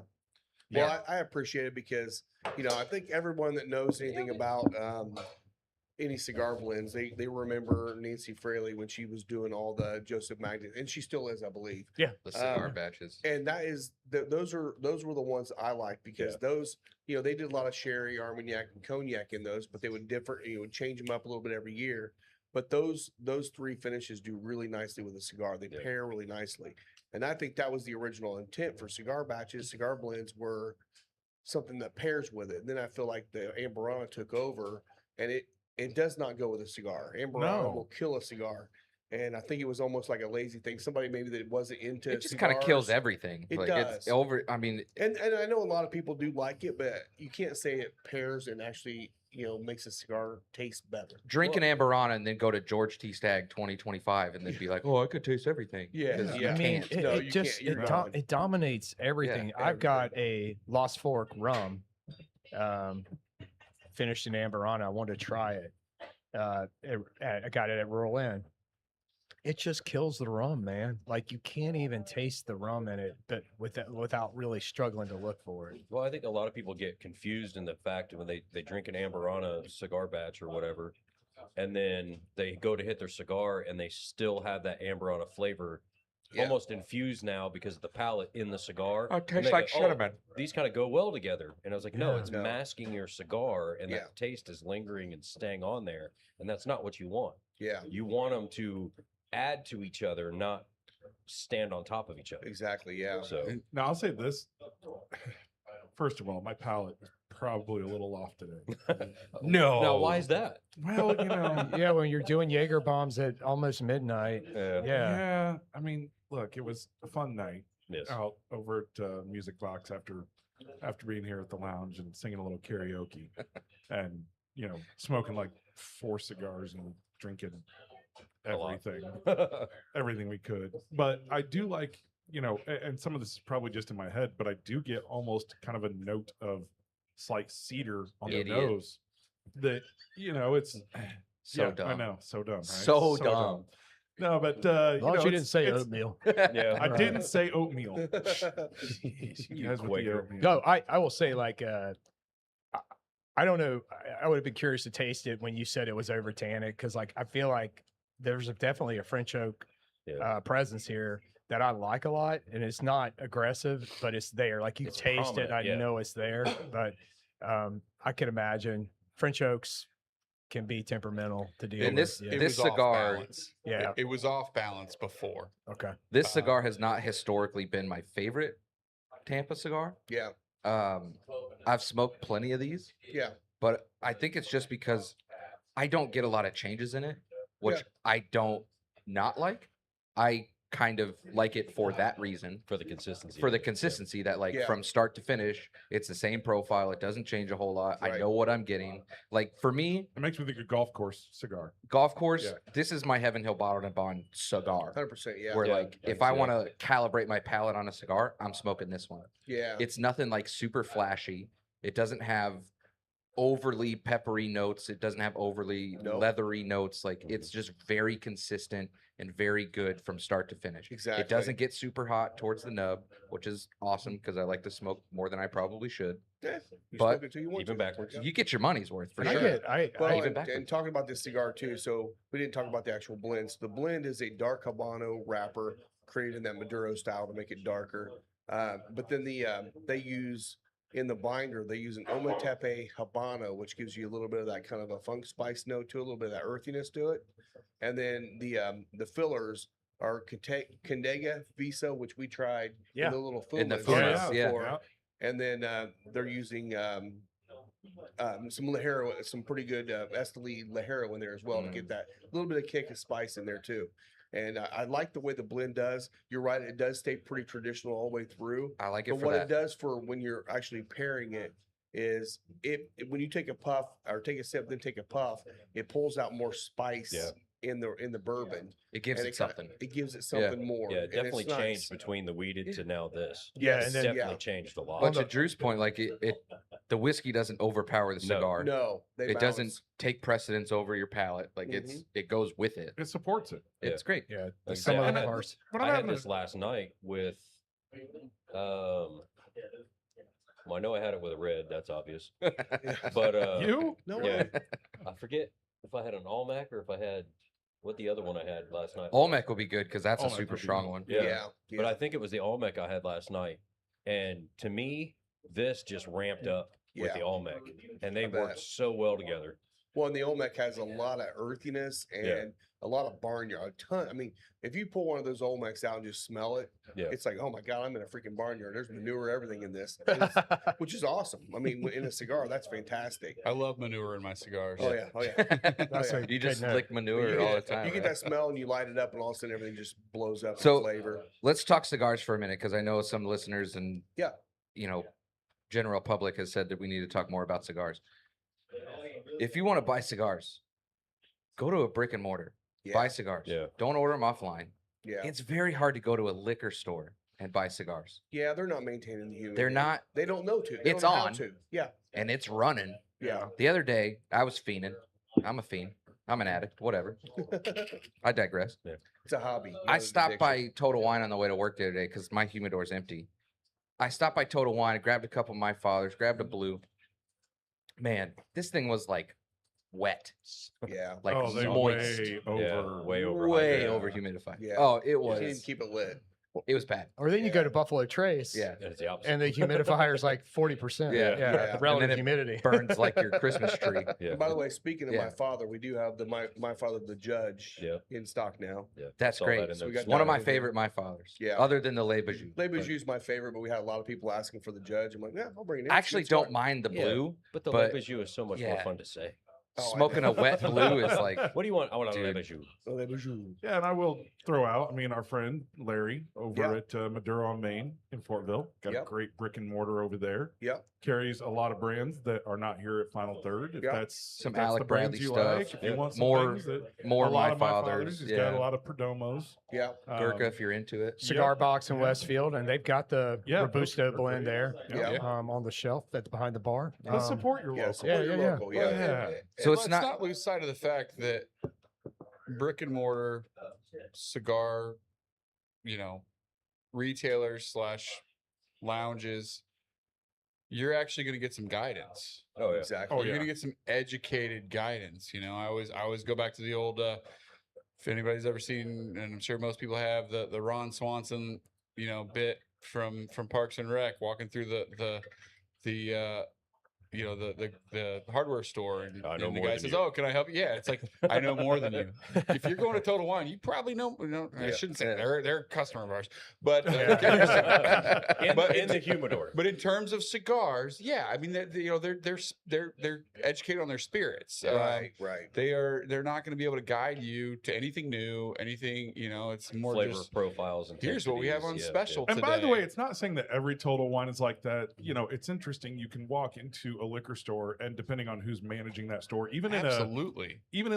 Well, I appreciate it because, I think everyone that knows anything about any cigar blends, they remember Nancy Fraley when she was doing all the Joseph Magnet, and she still is, I believe. Yeah. The cigar Um, batches. And that is those were the ones I like because those, they did a lot of sherry, armagnac, and cognac in those, but they would would change them up a little bit every year. But those three finishes do really nicely with a cigar. They pair really nicely, and I think that was the original intent for cigar batches. Cigar blends were something that pairs with it. And then I feel like the Amberana took over, and it does not go with a cigar. Amberana No. will kill a cigar. And I think it was almost like a lazy thing. Somebody maybe that wasn't into It just kind of kills cigars. everything. It like does. it's over. I mean, And I know a lot of people do like it, but you can't say it pairs and actually, makes a cigar taste better. drink an Amberana and then go to George T. Stagg 2025 and then be like, oh, I could taste everything. Yeah, 'Cause yeah. You I mean, can't. it, No, it you just can't. You're done. it dominates everything. I've got a Lost Fork rum, finished in Amberana. I wanted to try it. I got it at Rural Inn. It just kills the rum, man. Like you can't even taste the rum in it, but without really struggling to look for it. Well, I think a lot of people get confused in the fact when they drink an Amberana cigar batch or whatever, and then they go to hit their cigar and they still have that Amberana flavor Yeah. almost infused now because of the palate in the cigar. Oh, it And tastes they like go, cinnamon. These kind of go well together. And I was like, no, Yeah. it's No. masking your cigar and Yeah. that taste is lingering and staying on there. And that's not what you want. Yeah, You want them to add to each other, not stand on top of each other. exactly. Yeah. So Now I'll say this. First of all, my palate is probably a little off today. No. now why is that? Well, Yeah, when you're doing Jaeger bombs at almost midnight. Yeah. Yeah. I mean, look, it was a fun night Yes. out over at Music Box after being here at the lounge and singing a little karaoke, and smoking like 4 cigars and drinking A lot. everything we could. But I do like, and some of this is probably just in my head, but I do get almost kind of a note of slight cedar on the Idiot. nose that, it's So yeah, I dumb. know, so dumb, right? So dumb. No, but As long as you didn't it's- say it's- oatmeal. Yeah. I Right. didn't say oatmeal. Jeez. You guys with the Quaker. oatmeal. No, I will say like I don't know. I would have been curious to taste it when you said it was over tannic because like I feel like there's definitely a French oak Yeah. presence here that I like a lot, and it's not aggressive, but it's there. Like you It's taste it, prominent, I yeah. know it's there. But I can imagine French oaks can be temperamental to deal And with. this- Yeah. It this was off cigar- balance. Yeah. It was off balance before. Okay. This cigar has not historically been my favorite Tampa cigar. Yeah. I've smoked plenty of these, Yeah. but I think it's just because I don't get a lot of changes in it, which Yeah. I don't not like. I kind of like it for that reason, For the consistency. for of the it. Yeah. consistency that like Yeah. from start to finish, it's the same profile. It doesn't change a whole lot. I Right. know what I'm getting. Like for me, It makes me think of golf course cigar. golf course, Yeah. this is my Heaven Hill Bottled and Bond cigar. 100%. Yeah. Where Yeah, like I if can I see want to calibrate my palate on a cigar, I'm smoking this one. Yeah. It's nothing like super flashy. It doesn't have overly peppery notes. It doesn't have overly Nope. leathery notes. Like it's just very consistent and very good from start to finish. Exactly. It doesn't get super hot towards the nub, which is awesome because I like to smoke more than I probably should. Yeah, you But smoke it till you want Even to. backwards. Yeah. You get your money's worth for And sure. Well, even and backwards. talking about this cigar too, so we didn't talk about the actual blends. The blend is a dark Habano wrapper created in that Maduro style to make it darker. But then they use in the binder they use an Ometepe Habano, which gives you a little bit of that kind of a funk spice note to it, a little bit of that earthiness to it. And then the fillers are Condega Visa, which we tried Yeah. in the little In the fumas fumas, yeah. before. And then they're using some Lajero, some pretty good Esteli Lajero in there as well to get that little bit of kick of spice in there too. And I like the way the blend does. You're right; it does stay pretty traditional all the way through. I like it But for what that. it does for when you're actually pairing it is when you take a puff or take a sip, then take a puff, it pulls out more spice Yeah. in the bourbon. It gives and it kinda- something. It gives it something more. Yeah, it and it's definitely nice. changed between the weeded to now this. Yeah, Yes, and then Definitely yeah. changed a lot. But to Drew's point, like the whiskey doesn't overpower the No. cigar. No, they It doesn't balance. take precedence over your palate. Like it goes with it. It supports it. Yeah. It's great. Yeah. Like, Some yeah, of I the had- cars. But I I'm had having this last night with, well, I know I had it with a red. That's obvious. But you? No yeah, way. I forget if I had an Olmec or if I had what the other one I had last night. Olmec will be good because that's a Olmec super would be strong good. one. Yeah. Yeah. But I think it was the Olmec I had last night. And to me, this just ramped up with the Yeah. Olmec. And they I worked bet. so well together. Well, and the Olmec has a lot of earthiness and a lot of barnyard. A ton. I mean, if you pull one of those Olmecs out and just smell it, Yeah. it's like, oh my God, I'm in a freaking barnyard. There's manure, everything in this, which is awesome. I mean, in a cigar, that's fantastic. I love manure in my cigars. Oh yeah, oh yeah. That's yeah. a You just good note. lick manure all the time. You get right? that smell and you light it up, and all of a sudden everything just blows up So- in flavor. Let's talk cigars for a minute because I know some listeners and Yeah. general public has said that we need to talk more about cigars. If you want to buy cigars, go to a brick and mortar. Yeah, Buy cigars. Yeah. Don't order them offline. yeah, It's very hard to go to a liquor store and buy cigars. yeah. They're not maintaining the humidity. They're not, They don't know to. They It's don't know how on. to. Yeah, and it's running. yeah. The other day, I was fiending. I'm a fiend. I'm an addict. Whatever. I digress. It's a hobby. I not an stopped addiction. by Total Wine on the way to work the other day because my humidor's empty. I stopped by Total Wine, grabbed a couple of my father's, grabbed a blue. Man, this thing was like wet, Yeah, like Oh, they moist, way over. Yeah, way over. way Yeah. over humidified. Yeah. Oh, it you can't even was. keep it lit. It was bad. Or then you go to Buffalo Trace. Yeah. And it's the opposite. And the humidifier is like 40%. Yeah. Yeah. Yeah. The relative And then it humidity. Burns like your Christmas tree. yeah. And by the way, speaking of Yeah. my father, we do have the my father, the judge, Yeah. in stock now. Yeah. That's Saw great. that in So we those got One of that my in there. favorite my fathers. Yeah. Other than the Le Bijou. Le but Bijou's my favorite, but we had a lot of people asking for the judge. I'm like, yeah, I'll bring it in. I actually It's don't fine. mind the Yeah. blue. But the but- Le Bijou is so much yeah. more fun to say. Oh, I Smoking a know. wet blue is like, What do you want? I want a Le Dude. Bijou. Le Bijou. Yeah, and I will throw out. I mean, our friend Larry over Yeah. at Maduro on Main in Fortville got Yep. a great brick and mortar over there. Yep. Carries a lot of brands that are not here at Final Third. If Yep. that's Some if that's Alec the brands Bradley you stuff. like, if you Yeah. want some More- things that more a lot my of my fathers. He's got Yeah. a lot of Perdomos. Yeah. Gurkha if you're into it. Cigar Yep. box in Yeah. Westfield, and they've got the Yeah, those Robusto are blend great. there Yeah. on the shelf that's behind the bar. Let's support your Yeah. local. Support your yeah. local. Well, Yeah. Yeah. So it's let's not- not lose sight of the fact that brick and mortar cigar, retailers slash lounges, you're actually going to get some guidance. Oh yeah. Exactly. Oh, You're yeah. going to get some educated guidance. I always go back to the old. If anybody's ever seen, and I'm sure most people have, the Ron Swanson, bit from Parks and Rec, walking through the hardware store, and, I know and the more guy than says, you. "Oh, can I help you?" Yeah, it's like I know more than you. If you're going to Total Wine, you probably know. I Yeah. shouldn't say Yeah. they're a customer of ours, but In the humidor. but in terms of cigars, yeah, I mean they're educated on their spirits. Right. Right. They're not going to be able to guide you to anything new, anything. It's more Flavor just profiles and here's what we have on intensities, special And today. by the way, it's not saying that every Total Wine is like that. It's interesting. You can walk into a liquor store, and depending on who's managing that store, even in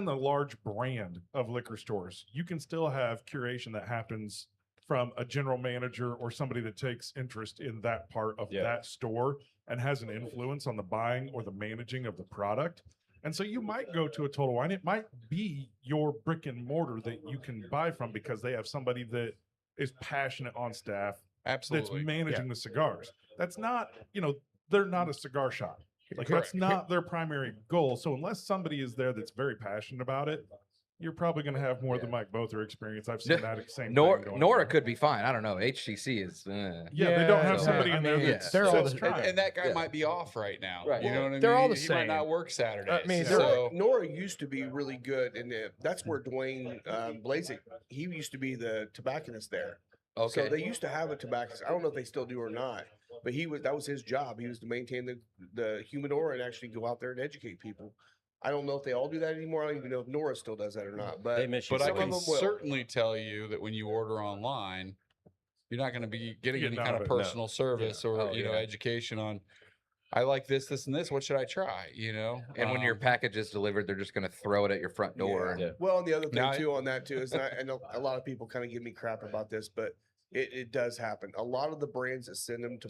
the large brand of liquor stores, you can still have curation that happens from a general manager or somebody that takes interest in that part of Yeah. that store and has an influence on the buying or the managing of the product. And so you might go to a Total Wine. It might be your brick and mortar that you can buy from because they have somebody that is passionate on staff Absolutely. that's managing the cigars. That's not, they're not a cigar shop. Like Correct. that's not their primary goal. So unless somebody is there that's very passionate about it, you're probably going to have more than Mike Bother experience. I've seen that same thing going Nora on. could be fine. I don't know. HCC is. Yeah, they don't have Yeah, somebody I in there mean, that's they're all that's the- trying. And that guy Yeah. might be off right now. Right. You know what I mean? They're all the He might same. not work Saturdays. mean, so Nora used to be really good, and that's where Dwayne Blazek. He used to be the tobacconist there. Okay. So they used to have a tobacconist. I don't know if they still do or not, but that was his job. He was to maintain the humidor and actually go out there and educate people. I don't know if they all do that anymore. I don't even know if Nora still does that or not. But They miss you. But I some so of can much. them will. certainly tell you that when you order online, you're not going to be getting any Getting kind out of of it, no. personal service or Oh, yeah. education on. I like this, and this. What should I try? And when your Um, package is delivered, they're just going to throw it at your front door. Yeah. And Well, and the other thing Now, too on that too is that I know a lot of people kind of give me crap about this, but it does happen. A lot of the brands that send them to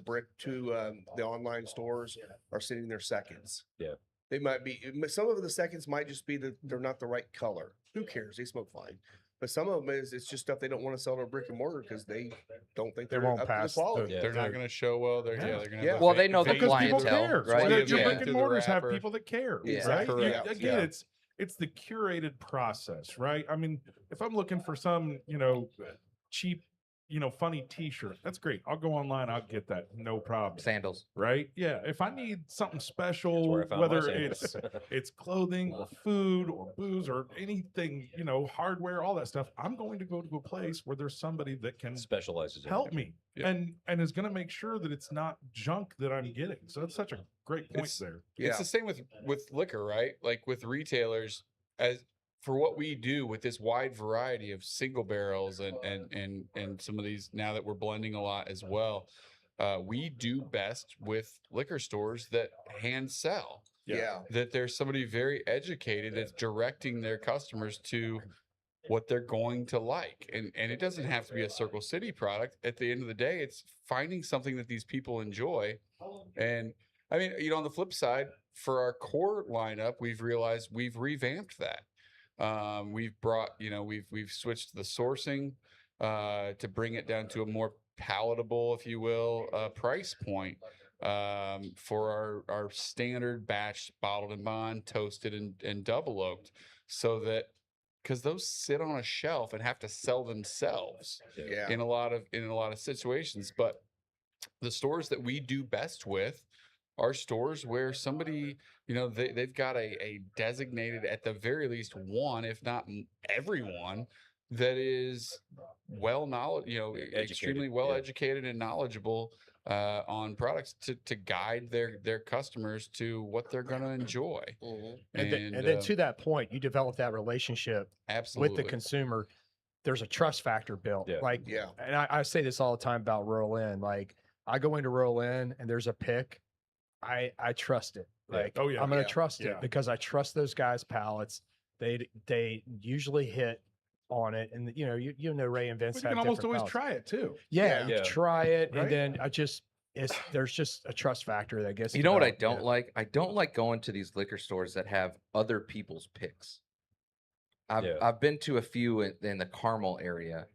the online stores are sending their seconds. Yeah. They might be some of the seconds might just be that they're not the right color. Who cares? They smoke fine. But some of them it's just stuff they don't want to sell to a brick and mortar because they don't think They they're won't up pass to the- the quality. Yeah. they're not going to show well. They're Yeah. they're going to. Yeah. Well, they know the Because people clientele, care. right? Your Yeah. brick Through and the mortars have wrapper. people that care, Yeah. right? Correct. Again, Yeah. it's the curated process, right? I mean, if I'm looking for some, cheap, funny t-shirt, that's great. I'll go online, I'll get that, no problem. Sandals. Right? Yeah. If I need something That's special, where I found my whether sandals. it's clothing or food or booze or anything, hardware, all that stuff, I'm going to go to a place where there's somebody that can Specializes in help it. me Yeah. and is going to make sure that it's not junk that I'm getting. So that's such a great point It's- there. It's the same with liquor, right? Like with retailers, as for what we do with this wide variety of single barrels and some of these now that we're blending a lot as well. We do best with liquor stores that hand sell. Yeah. That there's somebody very educated that's directing their customers to what they're going to like. And it doesn't have to be a Circle City product. At the end of the day, it's finding something that these people enjoy. And I mean, on the flip side, for our core lineup, we've realized we've revamped that. We've brought, we've switched the sourcing to bring it down to a more palatable, if you will, price point for our standard batch bottled and bond, toasted and double oaked, so that because those sit on a shelf and have to sell themselves Yeah. in a lot of situations. But the stores that we do best with are stores where somebody, they've got a designated, at the very least one, if not everyone, that is extremely well yeah. educated and knowledgeable on products to guide their customers to what they're going to enjoy. Mhm. And then to that point, you develop that relationship Absolutely. with the consumer. There's a trust factor built. Yeah. Like, Yeah. and I say this all the time about Rural Inn. Like, I go into Rural Inn and there's a pick. I trust it. Yeah. Like, Oh, yeah. I'm gonna Yeah. trust Yeah. it because I trust those guys' palates. They usually hit on it, and Ray and Vince But you have can almost different always palates. try it too. Yeah, Yeah. you Yeah. try it, Right? and then there's just a trust factor that gets. You know what I developed. don't like? I don't like going to these liquor stores that have other people's picks. Yeah. I've been to a few in the Carmel area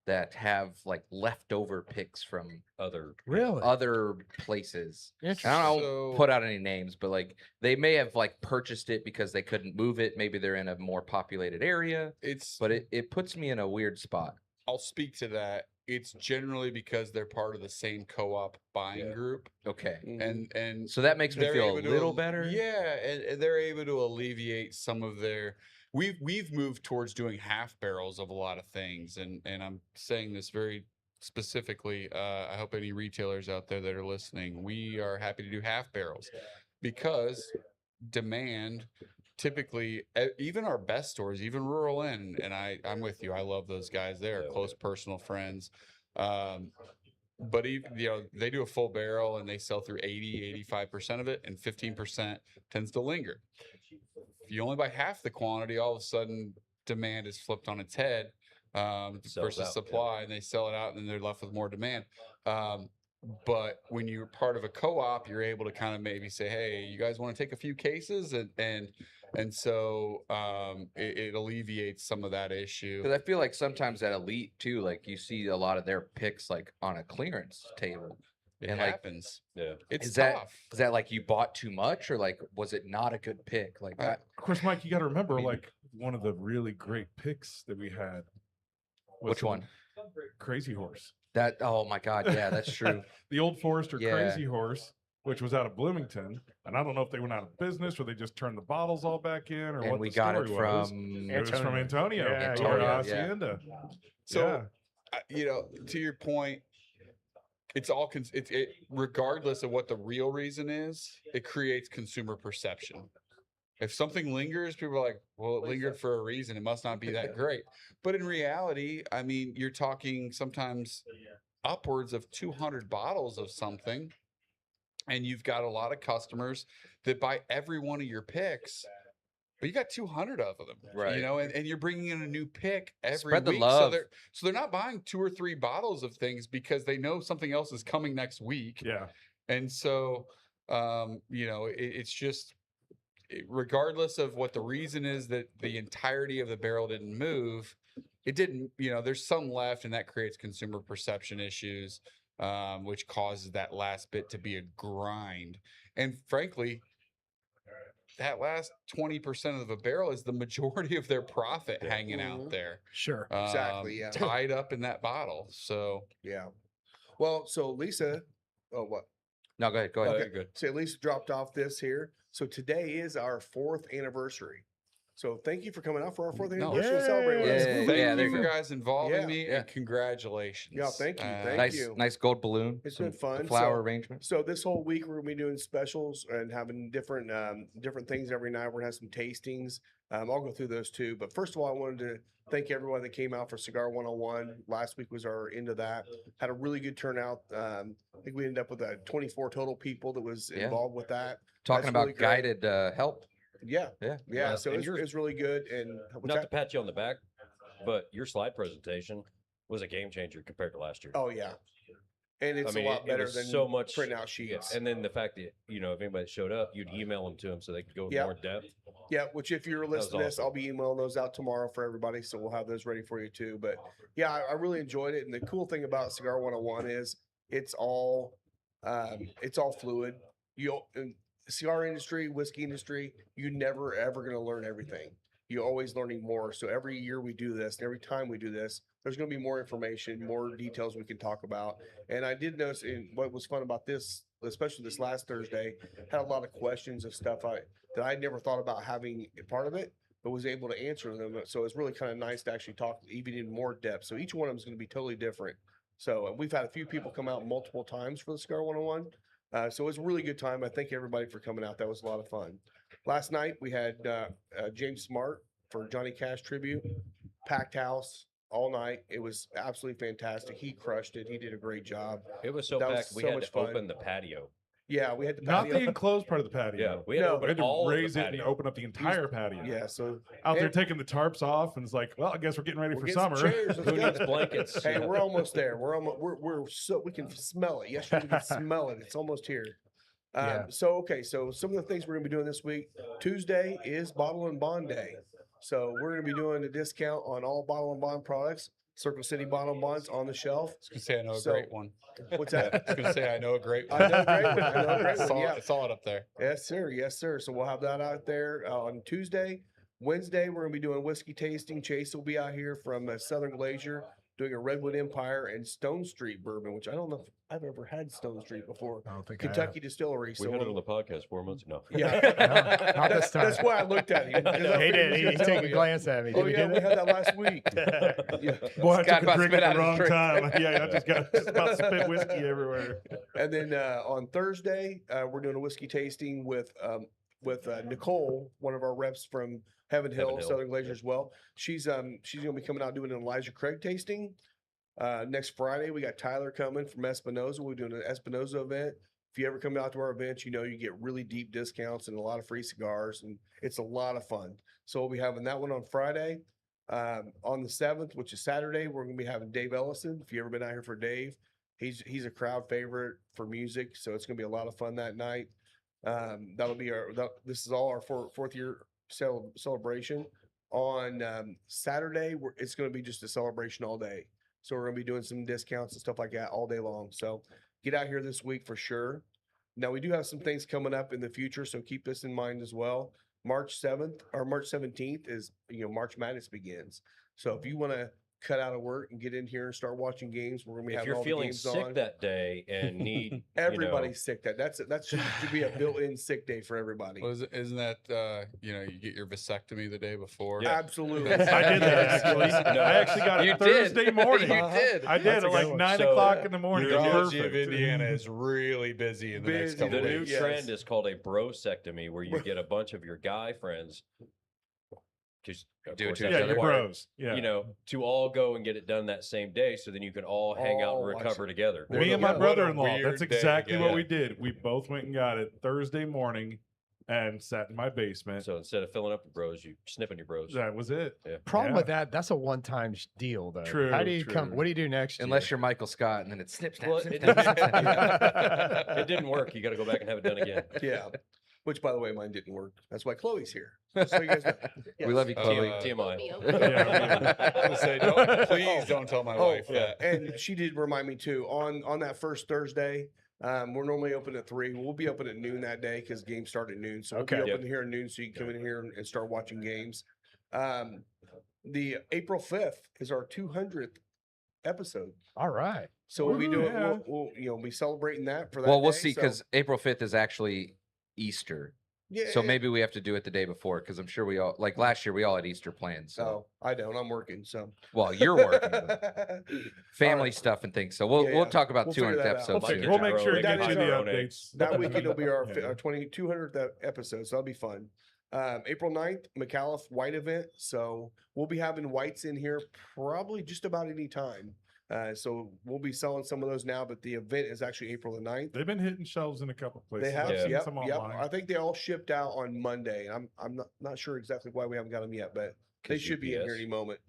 that have like leftover picks from Other Really? other places. And Interesting. I don't So- put out any names, but like they may have like purchased it because they couldn't move it. Maybe they're in a more populated area, but it puts me in a weird spot. I'll speak to that. It's generally because they're part of the same co-op buying group, Okay. Mhm. and So that makes me they're feel a able to little al- better. Yeah, and they're able to alleviate some of their. We've moved towards doing half barrels of a lot of things, and I'm saying this very specifically. I hope any retailers out there that are listening, we are happy to do half barrels because demand. Typically, even our best stores, even Rural Inn, and I'm with you. I love those guys. They are Yeah. close personal friends. But even, they do a full barrel and they sell through 85% of it, and 15% tends to linger. If you only buy half the quantity, all of a sudden demand is flipped on its head Sells versus out, yeah. supply, and they sell it out, and then they're left with more demand. But when you're part of a co-op, you're able to kind of maybe say, "Hey, you guys want to take a few cases?" And so it alleviates some of that issue. Because I feel like sometimes at Elite too, like you see a lot of their picks like on a clearance table. It and, like, happens. Yeah. It's Is that tough. is that like you bought too much, or like was it not a good pick? Like that. Of course, Mike, you got to remember, mean- like one of the really great picks that we had. was Which some one? Crazy Horse. That oh my god, yeah, that's true. The Old Forester Yeah. Crazy Horse, which was out of Bloomington, and I don't know if they went out of business or they just turned the bottles all back in, or And what we the got it story was. from It was from Antonio, Yeah, to yeah, our yeah. hacienda. So, to your point, it's all regardless of what the real reason is, it creates consumer perception. If something lingers, people are like, "Well, it lingered for a reason. It must not be that great." But in reality, I mean, you're talking sometimes upwards of 200 bottles of something, and you've got a lot of customers that buy every one of your picks. But you got 200 of them, Right. and you're bringing in a new pick every Spread the week. love. So they're not buying 2 or 3 bottles of things because they know something else is coming next week. Yeah. And so, it's just regardless of what the reason is that the entirety of the barrel didn't move, it didn't. There's some left, and that creates consumer perception issues, which causes that last bit to be a grind. And frankly, that last 20% of a barrel is the majority of their profit hanging Mhm. out there, Sure. Exactly, yeah. tied up in that bottle. So Yeah. Well, so Lisa, oh, what? No, go ahead. Go ahead. Okay. you're good. So Lisa dropped off this here. So today is our 4th anniversary. So thank you for coming out for our 4th No. anniversary and celebrating with us. Yeah, Thank yeah, there you you for go. guys involving Yeah. me, Yeah. and congratulations. Yeah, thank you, thank Nice, you. nice gold balloon. It's some been fun. Flower So- arrangement. So this whole week we're gonna be doing specials and having different things every night. We're gonna have some tastings. I'll go through those too. But first of all, I wanted to thank everyone that came out for Cigar 101. Last week was our end of that. Had a really good turnout. I think we ended up with 24 total people that was Yeah. involved with that. Talking That's about really great. guided help. Yeah, Yeah. yeah. So and it's, yours- it's really good. And what's Not to that? pat you on the back, but your slide presentation was a game changer compared to last year. Oh yeah, and it's I mean, a lot it better was than so much printing out yeah, sheets. and then the fact that if anybody showed up, you'd email them to them so they could go Yeah. more in depth. Yeah, which if you're was listening to this, awesome. I'll be emailing those out tomorrow for everybody, so we'll have those ready for you too. But yeah, I really enjoyed it, and the cool thing about Cigar 101 is it's all fluid. In the cigar industry, whiskey industry, you never ever going to learn everything. You're always learning more. So every year we do this, and every time we do this, there's going to be more information, more details we can talk about. And I did notice, what was fun about this, especially this last Thursday, had a lot of questions of stuff that I never thought about having a part of it, but was able to answer them. So it's really kind of nice to actually talk even in more depth. So each one of them is going to be totally different. So we've had a few people come out multiple times for the Cigar 101. So it was a really good time. I thank everybody for coming out. That was a lot of fun. Last night we had James Smart for Johnny Cash tribute, packed house all night. It was absolutely fantastic. He crushed it. He did a great job. It was so That was packed. We so had much to fun. open the patio. Yeah, we had the Not patio. the enclosed part of the patio. Yeah, we had No, to We open had to all raise of it the and patio. open up the entire patio. Yeah, so Out there and taking the tarps off, and it's like, well, I guess we're getting ready we're for getting some summer. chairs. Let's Who go. needs blankets? Hey, we're almost there. We're almost we're so we can smell it. Yesterday we can smell it. It's almost here. Yeah. So some of the things we're gonna be doing this week. Tuesday is Bottle and Bond Day. So we're gonna be doing a discount on all Bottle and Bond products. Circle City Bottle and Bonds on the shelf. I was gonna say I know a So- great one. What's I that? was gonna say I know a great one. I know a great one. I know a great one, Saw, yeah. I saw it up there. Yes, sir. Yes, sir. So we'll have that out there on Tuesday. Wednesday, we're going to be doing whiskey tasting. Chase will be out here from Southern Glacier doing a Redwood Empire and Stone Street bourbon, which I don't know if I've ever had Stone Street before. I don't think I have. Kentucky Distillery. We So had it on the podcast 4 months ago. yeah, Not this that's time. why I looked at him. 'cause I He figured did. he was He gonna took tell a me. glance at me. Oh Did we yeah, do we had that last week. Yeah. Boy, I Scott took a must drink spit at out the his wrong drink. time. Yeah, I just about spit whiskey everywhere. And then on Thursday, we're doing a whiskey tasting with Nicole, one of our reps from Heaven Hill, Heaven Hill. Southern Glacier as well. She's going to be coming out doing an Elijah Craig tasting. Next Friday, we got Tyler coming from Espinoza. We're doing an Espinoza event. If you ever come out to our events, you know you get really deep discounts and a lot of free cigars, and it's a lot of fun. So we'll be having that one on Friday. On the 7th, which is Saturday, we're going to be having Dave Ellison. If you ever been out here for Dave, he's a crowd favorite for music, so it's going to be a lot of fun that night. That'll be this is all our fourth year celebration. On Saturday, it's going to be just a celebration all day. So we're going to be doing some discounts and stuff like that all day long. So get out here this week for sure. Now we do have some things coming up in the future, so keep this in mind as well. March 7th or March 17th is, March Madness begins. So if you want to cut out of work and get in here and start watching games, we're going to be If having you're all the feeling games sick on. that day and need Everybody's sick. That should be a built-in sick day for everybody. Well, isn't that you get your vasectomy the day before? Yeah. Absolutely. I did that actually. No. I actually got You it Thursday did. morning. You did. I did That's at a good like one. 9 So, o'clock in the morning. It was Urology of perfect. Indiana is really busy in the next Busy. couple the new weeks. Yes. trend is called a brosectomy, where you get a bunch of your guy friends, just of Do it course to that's Yeah, each your other. required, bros. Yeah. to all go and get it done that same day, so then you can all hang out All and watch recover it. together. There Me you and my go. What a brother-in-law. weird That's day exactly to what get. we did. We both went and got it Thursday morning and sat in my basement. So instead of filling up your bros, you snipping your bros. That was it. Problem Yeah. with that's a one-time deal though. True, How do you come? true. What do you do next Unless year? you're Michael Scott, and then it snip, snap, Well, snip, it snap, didn't- snip, snap. It didn't work. You got to go back and have it done again. Yeah. Which, by the way, mine didn't work. That's why Chloe's here. Just so you guys know. We love you, Chloe. TMI. I was gonna say, please don't tell my wife Oh, that. and she did remind me too on that first Thursday. We're normally open at 3. We'll be open at noon that day because games start at noon. So we'll Okay. be open here at noon, so you can come in here and start watching games. The April 5th is our 200th episode. All right. So we'll be Woohoo, doing, yeah. we'll be celebrating that for that. Well, we'll day, see so- because April 5th is actually Easter. yeah. So maybe we have to do it the day before because I'm sure we all, like last year, we all had Easter plans. So, Oh, I don't. I'm working. So well, you're working, but family stuff and things. So we'll Yeah, we'll yeah. talk about We'll figure 200th that out. episode We'll soon. figure We'll it make out. sure to That get you is the our- updates. that weekend will be our Yeah. 200th episode. So that'll be fun. April 9th, McAuliffe White event. So we'll be having whites in here probably just about any time. So we'll be selling some of those now, but the event is actually April the 9th. They've been hitting shelves in a couple places. They have, I've Yeah. seen yep, some yep. online. I think they all shipped out on Monday. I'm not sure exactly why we haven't got them yet, but they 'Cause should be in here UPS. any moment.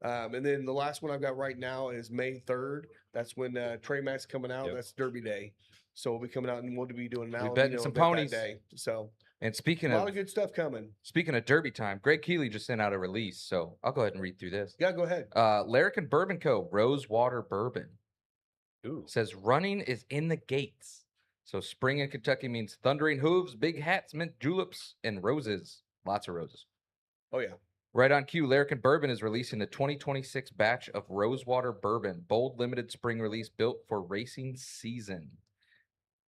And then the last one I've got right now is May 3rd. That's when Trey Mack's coming out. Yep. That's Derby Day. So we'll be coming out and we'll be doing an betting Aladino some event that ponies. day. So And a speaking lot of of good stuff coming. Derby time, Greg Keeley just sent out a release. So I'll go ahead and read through this. Yeah, go ahead. Larrikin Bourbon Co. Rosewater Bourbon Ooh. says running is in the gates. So spring in Kentucky means thundering hooves, big hats, mint juleps, and roses. Lots of roses. Oh yeah. Right on cue, Larrikin Bourbon is releasing the 2026 batch of Rosewater Bourbon, bold limited spring release built for racing season.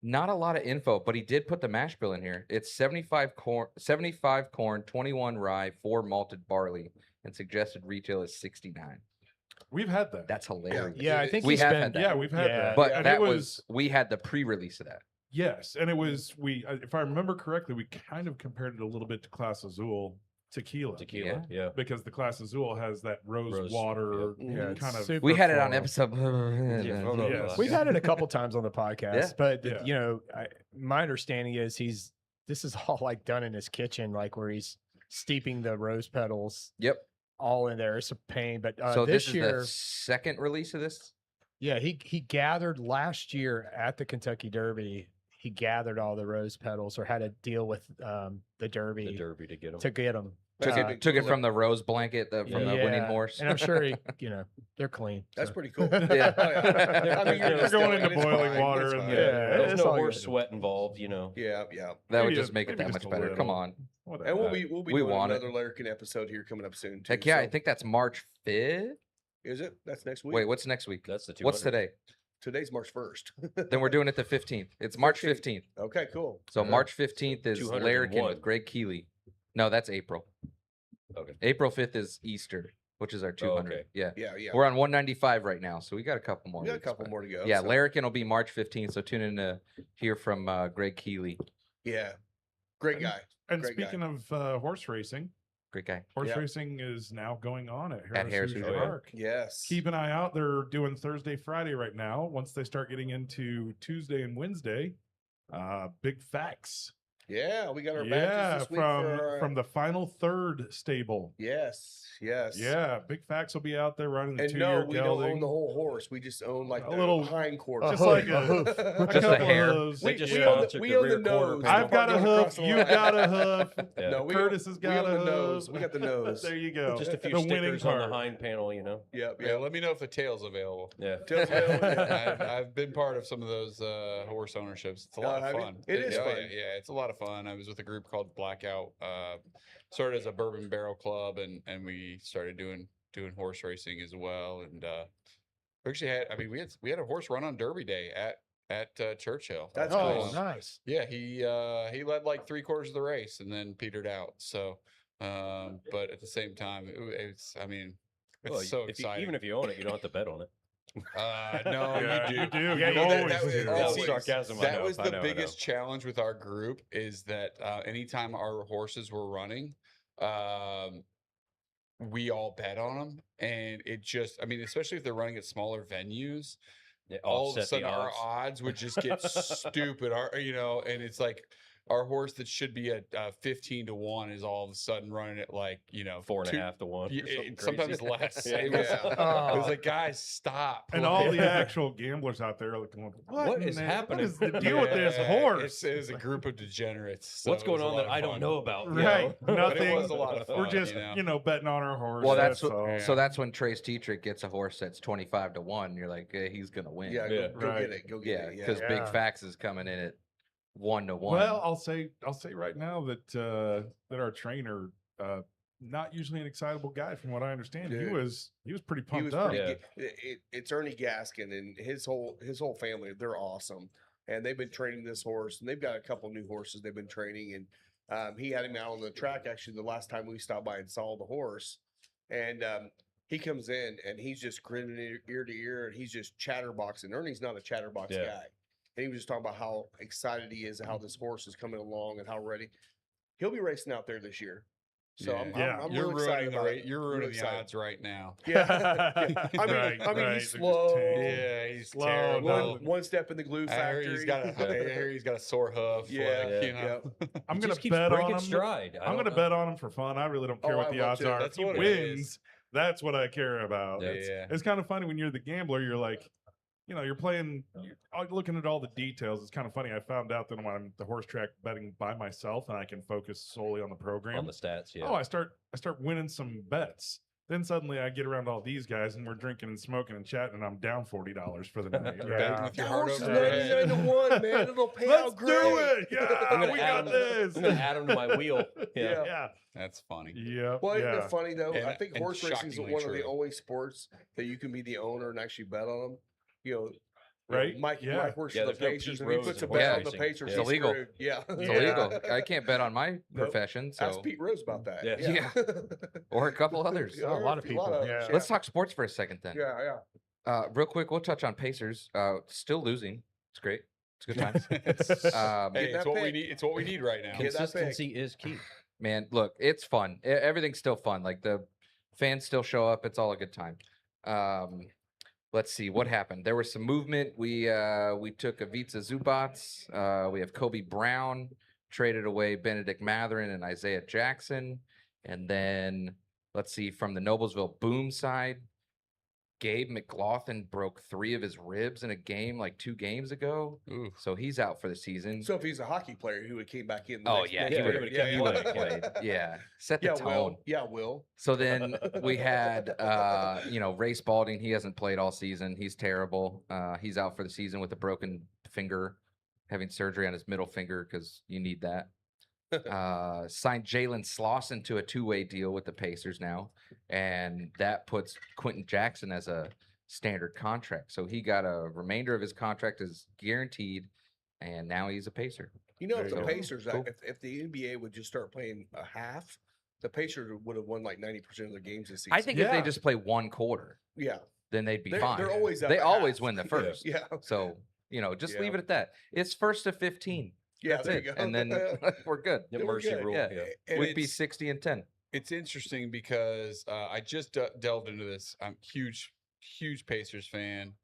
Not a lot of info, but he did put the mash bill in here. It's 75 corn, 21 rye, 4 malted barley, and suggested retail is 69. We've had that. That's hilarious. Yeah, I think We he's have been. had that. Yeah, we've had Yeah. that. But And that it was we had the pre-release of that. yes, and it was if I remember correctly, we kind of compared it a little bit to Class Azul tequila. Tequila. Yeah. Because the Class Azul has that rose Rose, water Yeah, it's kind of. super We had it on floral. episode. Yes. We've had it a couple times on the podcast, Yeah. but Yeah. you know, my understanding is this is all like done in his kitchen, like where he's steeping the rose petals Yep. all in there. It's a pain, but So this this year, is the second release of this. yeah, he gathered last year at the Kentucky Derby. He gathered all the rose petals, or had to deal with the Derby, The Derby to get them. to get them. Took it from the rose blanket from the winning Yeah, horse. and I'm sure they're clean. That's so. pretty cool. Yeah. I mean, They're just going doing into it, it's boiling fine, water it's and fine. Yeah, There's it's no all horse good. sweat involved, you know. Yeah. That would Maybe just make it maybe that just much a better. Come little. on. Whatever. And we'll be We doing want it. another Larrikin episode here coming up soon too. Heck yeah, I so- think that's March 5th. Is it? That's next week. Wait, what's next week? That's the 200. What's today? Today's March 1st. Then we're doing it the 15th. It's March 15th. Okay, cool. So Uh-huh. March 15th is 201. Larrikin with Greg Keeley. No, that's April. Okay. April 5th is Easter, which is our 200. okay. Yeah. Yeah. We're on 195 right now, so we got a couple more. We got a weeks, couple but- more to go. Yeah, so- Larrikin will be March 15th, so tune in to hear from Greg Keeley. Yeah. Great guy. And Great guy. speaking of horse racing, Great guy. horse Yeah. racing is now going on at At Harris Hoosier Hoosier. Park. Yes. Keep an eye out. They're doing Thursday, Friday right now. Once they start getting into Tuesday and Wednesday, big facts. Yeah, we got our Yeah, badges this week for from the final third stable. Yes. Yeah, big facts will be out there running the And 2-year no, we don't own gelding. the whole horse. We just own like A the little- hindquarters. just like a hoof. A Just a couple hair. of those. They just we yeah. own the, sponsored we the own the rear quarter nose. panel. I've got a Going across hoof. the You line. got a hoof. Yeah. No, we Curtis own, has we got own a the nose. hoof. We got the nose. There you go. Just a few The winning stickers on the part. hind panel, you know. Yep. Yeah, let me know if the tail's available. Yeah. Tails available, yeah. I've been part of some of those horse ownerships. It's a lot have of you? fun. It is yeah, fun. Yeah, it's a lot of fun. I was with a group called Blackout. Started as a bourbon barrel club, and we started doing horse racing as well. And we actually had, we had a horse run on Derby Day at Churchill. That's Oh, cool. nice. Yeah, he led like 3/4 of the race and then petered out. So, but at the same time, it's Well, so if you, exciting. even if you own it, you don't have to bet on it. No, Yeah, you do. You Yeah, you always that was- do. That was see, sarcasm, I That know, was I the know, I biggest know. challenge with our group is that anytime our horses were running, we all bet on them, and it just, especially if they're running at smaller venues, Yeah, all of a offset the sudden our odds. odds would just get stupid. And it's like our horse that should be at 15-1 is all of a sudden running at like 4.5 to 1. Yeah, or something sometimes crazy. less. Yeah. It was, Yeah. it was like, guys, stop. And all the Like- actual gamblers out there are like, What in is the- happening? What is the deal with this Yeah, horse? It was a group of degenerates. So What's it was going a on lot that of I don't fun. know about? Right. But Nothing. it was a lot of fun. We're just, betting on our horse. Well, that's all. Yeah. so that's when Trace Tetrick gets a horse that's 25-1. You're like, he's gonna win. Yeah, Yeah. go Right. get it. Go get yeah, it. because Yeah. Big Yeah. Fax is coming in at 1-1. Well, I'll say right now that our trainer, not usually an excitable guy, from what I understand, he Dude. was pretty He pumped was up. pretty it's Ernie Gaskin and his whole family. They're awesome, and they've been training this horse, and they've got a couple new horses they've been training. And he had him out on the track actually the last time we stopped by and saw the horse, and he comes in and he's just grinning ear to ear, and he's just chatterboxing. Ernie's not a chatterbox Yeah. guy, and he was just talking about how excited he is and how this horse is coming along and how ready he'll be racing out there this year. So Yeah. I'm You're really excited ruining the about rate. it. You're Really ruining the excited. odds right now. Yeah. I mean, Right, right. They're he's just slow. tanking. Yeah, he's Slow, terrible. no. One step in the glue I factory. hear he's got a sore hoof. Yeah, like, yeah. I'm He gonna just keeps bet on breaking him. stride. I'm gonna bet on him for fun. I really don't care Oh, what I the will odds too. are. That's if he what it wins, is. that's what I care about. Yeah. Yeah. It's kind of funny when you're the gambler. You're like, you're playing, you're looking at all the details. It's kind of funny. I found out that when I'm the horse track betting by myself and I can focus solely on the program. on the stats. Yeah. Oh, I start winning some bets. Then suddenly I get around all these guys and we're drinking and smoking and chatting, and I'm down $40 for the night. Betting Yeah. with your That heart horse is over your head. 99-1, man. It'll pay Let's out do great. it. Yeah, we got this. I'm gonna add him to my wheel. Yeah. Yeah. That's funny. Yeah. Well, isn't yeah. it funny though? I And- think and horse racing is shockingly one of the true. only sports that you can be the owner and actually bet on them. Right? Mike Yeah. works Yeah, for the there's no Pacers, Pete and he Rose puts a in bet horse on the racing. Pacers. Yeah. he's It's illegal. screwed. Yeah, It's Yeah. illegal. I can't bet on my Nope. profession. Ask So Pete Rose about that. Yeah. Yeah, or a couple others. A lot of people, yeah. Let's talk sports for a second then. Yeah, yeah. Real quick, we'll touch on Pacers. Still losing. It's great. It's good times. Hey, Get it's that what we pick. need. It's what we need right now. Get that pick. Consistency is key. Man, look, it's fun. Everything's still fun. Like the fans still show up. It's all a good time. Let's see what happened. There was some movement. We took Ivica Zubats. We have Kobe Brown, traded away Benedict Matherin and Isaiah Jackson. And then let's see, from the Noblesville Boom side, Gabe McLaughlin broke 3 of his ribs in a game like 2 games ago. Ooh. So he's out for the season. So if he's a hockey player, he would came back in. The Oh, next- yeah, next he year. would've- Yeah, he yeah. would have played. Yeah. Set the Yeah, tone. Will. Yeah, Will. So then we had, Ray Spalding. He hasn't played all season. He's terrible. He's out for the season with a broken finger, having surgery on his middle finger because you need that. Signed Jalen Slauson to a 2-way deal with the Pacers now, and that puts Quentin Jackson as a standard contract. So he got a remainder of his contract is guaranteed, and now he's a Pacer. You know, There if you the go. Pacers, Cool. if the NBA would just start playing a half, the Pacers would have won like 90% of their games this season. I think if they Yeah. just play 1 quarter, Yeah, then they'd be they're, fine. they're always up They at always half. win the first. Yeah, So, just Yeah. leave it at that. It's first to 15. yeah. That's There it. you go. And then we're good. The Then we're mercy good. rule. Yeah. Yeah. And We'd be it's- 60-10. It's interesting because I just delved into this. I'm huge Pacers fan,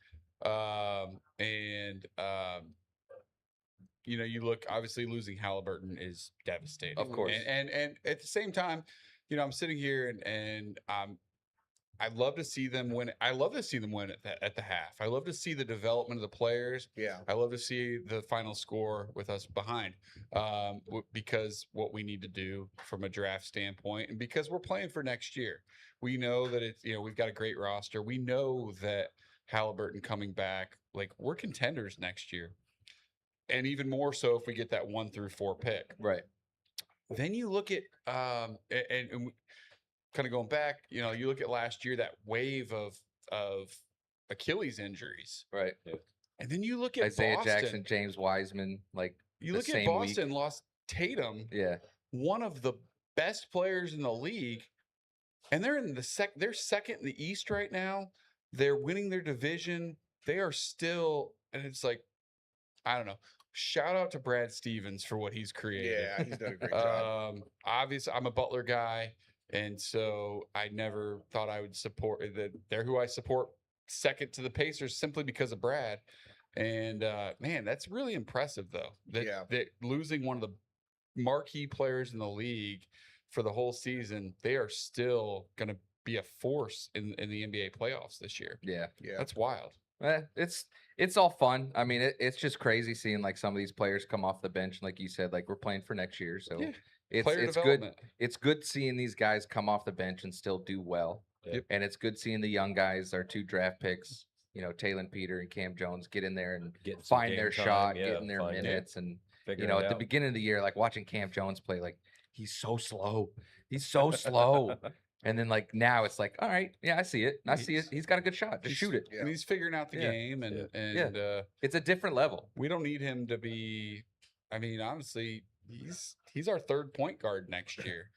you look, obviously losing Halliburton is devastating, Of course. and at the same time, I'm sitting here and I love to see them win. I love to see them win at the half. I love to see the development of the players. Yeah, I love to see the final score with us behind, because what we need to do from a draft standpoint, and because we're playing for next year. We know that it's we've got a great roster. We know that Halliburton coming back, like we're contenders next year, and even more so if we get that 1 through 4 pick. Right. Then you look at and kind of going back, you look at last year, that wave of Achilles injuries, Right. and then you look at Isaiah Boston. Jackson, James Wiseman, like You the look at same week. Boston lost Tatum, Yeah. one of the best players in the league, and they're in they're second in the East right now. They're winning their division. They are still, and it's like, I don't know. Shout out to Brad Stevens for what he's created. yeah. He's done a great job. Obviously, I'm a Butler guy, and so I never thought I would support that. They're who I support second to the Pacers simply because of Brad. And man, that's really impressive, though. Yeah. That losing one of the marquee players in the league for the whole season, they are still going to be a force in the NBA playoffs this year. Yeah. Yeah. That's wild. It's all fun. I mean, it's just crazy seeing like some of these players come off the bench, like you said, like we're playing for next year. So Yeah. it's Player it's good. development. It's good seeing these guys come off the bench and still do well. Yep. And it's good seeing the young guys, our 2 draft picks, Taylor Peter and Cam Jones, get in there and Getting some find game their time, shot, yeah, getting their find it, minutes, and figuring at it the out. beginning of the year, like watching Cam Jones play, like he's so slow. He's so slow. And then like now it's like, all right, yeah, I see it. I see it. He's got a good shot. Just shoot it. And he's figuring out the Yeah. game, and Yeah. It's a different level. we don't need him to be. I mean, honestly, he's our 3rd point guard next year.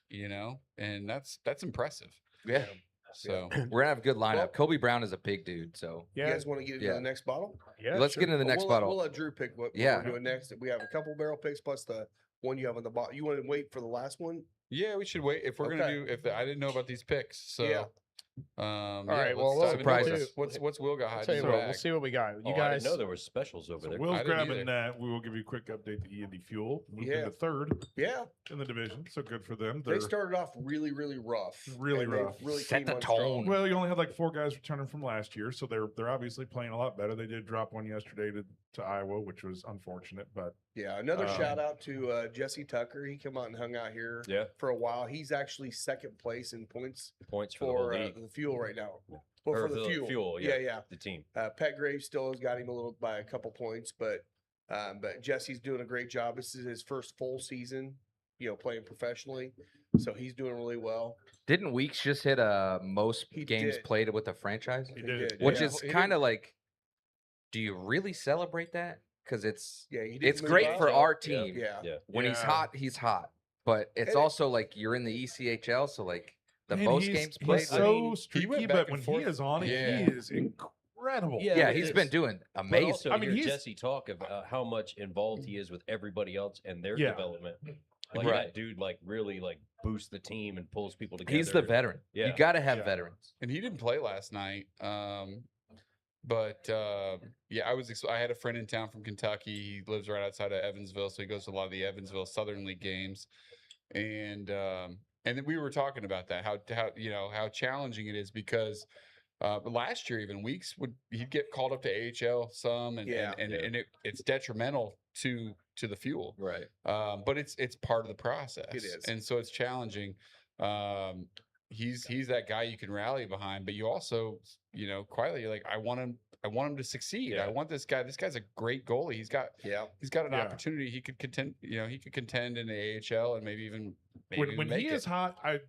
And that's impressive. Yeah. So We're gonna have a good lineup. Well- Kobe Brown is a big dude, so You Yeah. guys want to get into Yeah. the next bottle? Yeah. let's sure. get into the next we'll bottle. We'll let Drew pick what Yeah. we're doing next. We have a couple barrel picks plus the one you have on the bottom. You want to wait for the last one? yeah, we should wait if we're Okay. gonna do. I didn't know about these picks, so Yeah. All right, well, let's let's dive into do- it. What's Will got I'll hiding tell in you the what, bag? we'll see what we got. You I guys, didn't know there were specials over So there. Will's I didn't grabbing either. that. We will give you a quick update. The E&D Fuel moved Yeah. into 3rd Yeah. in the division, so good for them. They They're started off really, really rough. Really and they've rough. Really Set came the on strong. tone. well, you only had like 4 guys returning from last year, so they're obviously playing a lot better. They did drop one yesterday to Iowa, which was unfortunate, but Yeah. Another Um, shout out to Jesse Tucker. He came out and hung out here Yeah, for a while. He's actually 2nd place in points points for the for whole league. the fuel right now. Yeah. Well, Or for the fuel. yeah. Yeah. The team. Pet Graves still has got him a little by a couple points, but Jesse's doing a great job. This is his first full season, playing professionally, so he's doing really well. Didn't Weeks just hit most He games did. played with a franchise? he did. Which yeah. is He kind of like, do you really celebrate that? Because it's Yeah, he did it's move great up. for our Yeah. team. Yeah. Yeah. When he's Yeah. hot, he's hot. But it's And it- also like you're in the ECHL, so like the Man, most he's- games played. He's like- so he went streaky, back but and when forth. he is on it, Yeah. he is incredible. Yeah, yeah, but he's it's- been doing But amazing. also, I mean, hear he's- Jesse talk about how much involved he is with everybody else and their Yeah. development. Like Right. that dude, like really like boosts the team and pulls people together. He's the veteran. You Yeah. got to have Yeah. veterans. And he didn't play last night. But yeah, I had a friend in town from Kentucky. He lives right outside of Evansville, so he goes to a lot of the Evansville Southern League games. And then we were talking about that, how challenging it is because last year even he'd get called up to AHL some, and Yeah. it's detrimental to the fuel. Right. But it's part of the process. It is. And so it's challenging. He's that guy you can rally behind, but you also, quietly you're like, I want him to succeed. Yeah. I want this guy. This guy's a great goalie. He's got an Yeah. opportunity. He could contend, he could contend in the AHL and maybe even When make he it. is hot, I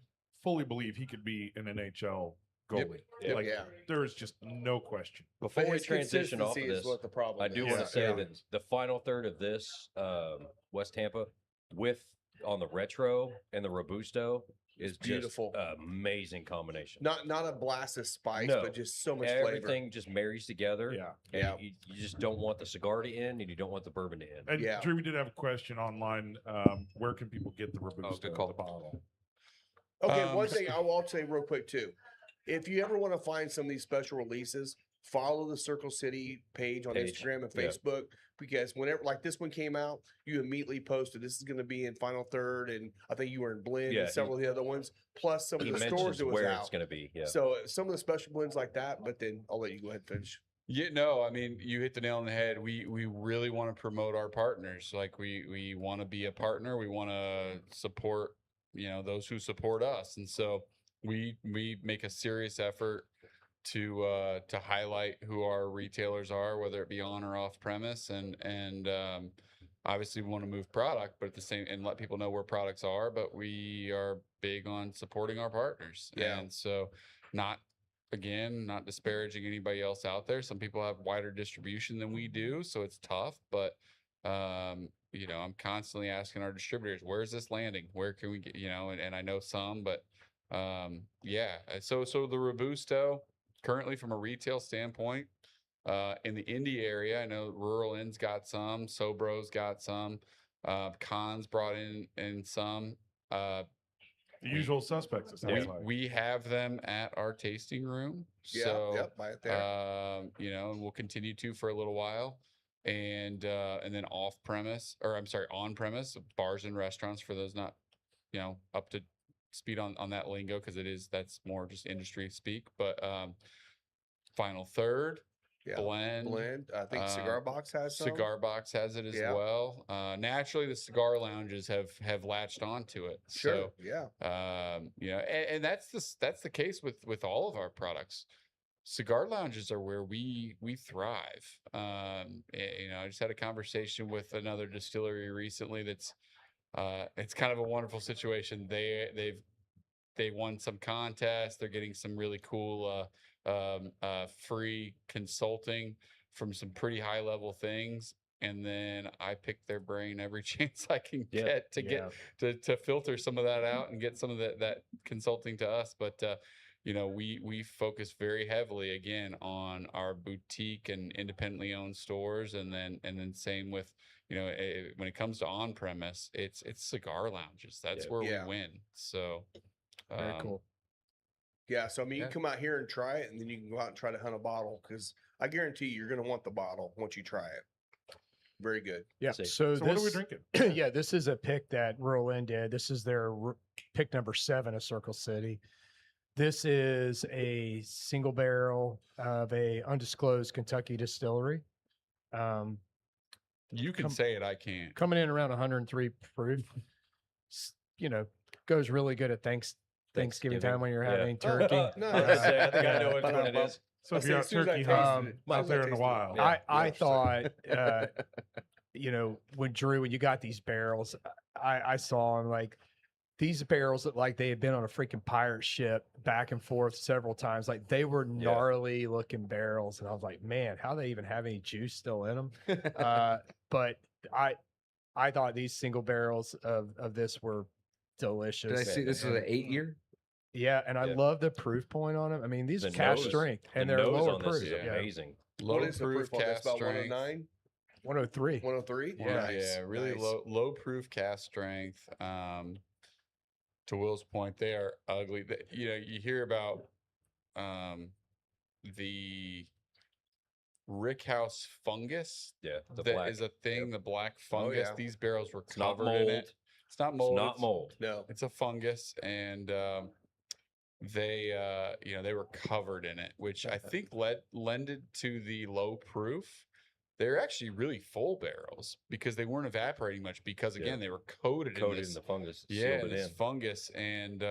fully believe he could be an NHL Yep. goalie. Yep. Like Yeah. there is just no question. Before But we his transition off of consistency is this, what the problem I do is. want Yeah. to say Yeah. that the final third of this West Tampa with on the retro and the Robusto is beautiful. just amazing combination. Not a blast of spice, No. but just so much flavor. Everything just marries together. Yeah. And Yeah. you just don't want the cigar to end and you don't want the bourbon to end. And Yeah. Drew, we did have a question online. Where can people get the Robusto call. the bottle? Okay, Um, one thing I'll say real quick too. If you ever want to find some of these special releases, follow the Circle City page on Page, Instagram and yeah. Facebook because whenever like this one came out, you immediately posted this is going to be in Final Third, and I think you were in Blend Yeah, and several of the other ones, plus some He of the mentions stores it was where out. it's going to be. Yeah. So some of the special blends like that, but then I'll let you go ahead and finish. Yeah, no, I mean, you hit the nail on the head. We really want to promote our partners. Like we want to be a partner. We want to support, those who support us. And so we make a serious effort to highlight who our retailers are, whether it be on or off premise, and obviously we want to move product, but at the same and let people know where products are. But we are big on supporting our partners, Yeah. and so not disparaging anybody else out there. Some people have wider distribution than we do, so it's tough. But I'm constantly asking our distributors, where's this landing? Where can we get, and I know some, but yeah. So the Robusto currently from a retail standpoint, in the Indy area, I know Rural Inn's got some, Sobro's got some, Cons brought in some. The usual suspects, it sounds like. We have them at our tasting room. Yeah, So yep, buy it there. and we'll continue to for a little while. and then off premise, or I'm sorry, on premise, bars and restaurants for those not, up to speed on that lingo, because that's more just industry speak. But final third, Yeah. blend. I think Cigar Box has some. Cigar Box has it as Yeah. well. Naturally, the cigar lounges have latched onto it. Sure. So, Yeah. and that's the case with all of our products. Cigar lounges are where we thrive. I just had a conversation with another distillery recently. It's kind of a wonderful situation. They won some contest. They're getting some really cool free consulting from some pretty high level things. And then I pick their brain every chance I can get to filter some of that out and get some of that consulting to us. But we focus very heavily again on our boutique and independently owned stores, and then same with when it comes to on premise, it's cigar lounges. That's where we win. So Very cool. Yeah. So I mean, you can come out here and try it, and then you can go out and try to hunt a bottle, because I guarantee you're going to want the bottle once you try it. Very good. Yeah. See. So what are we drinking? Yeah, this is a pick that Rural Inn did. This is their pick number 7 of Circle City. This is a single barrel of a undisclosed Kentucky distillery. you can say it, I can't. Coming in around 103 proof. Goes really good at Thanksgiving time when you're having turkey. No, I was gonna say, I think I know which one it is. So if I you're see, as soon as I out turkey tasted hunting it, out there in the wild, I thought, when Drew, when you got these barrels, I saw them like, these barrels look like they had been on a freaking pirate ship back and forth several times. Like, they were gnarly looking barrels. And I was like, man, how they even have any juice still in them? But I thought these single barrels of this were delicious. Did I see this is an 8-year? Yeah, and I Yeah. love the proof point on them. I mean, these The are cash nose- strength, and the they're nose lower on this proof. is Yeah. amazing. Low what is the proof proof on this? cast About strength. 109, 103. 103? Yeah. Nice. Really Nice. low proof cast strength. To Will's point, they are ugly. You hear about the Rickhouse fungus. Yeah, the That black. is a thing. The black Oh, fungus. yeah. These barrels were It's not covered in mold. it. It's not It's mold. not mold. No. It's a fungus, and they were covered in it, which I think lended to the low proof. They're actually really full barrels because they weren't evaporating much, because again they were coated in in this the fungus. yeah, sealed it this in. fungus, and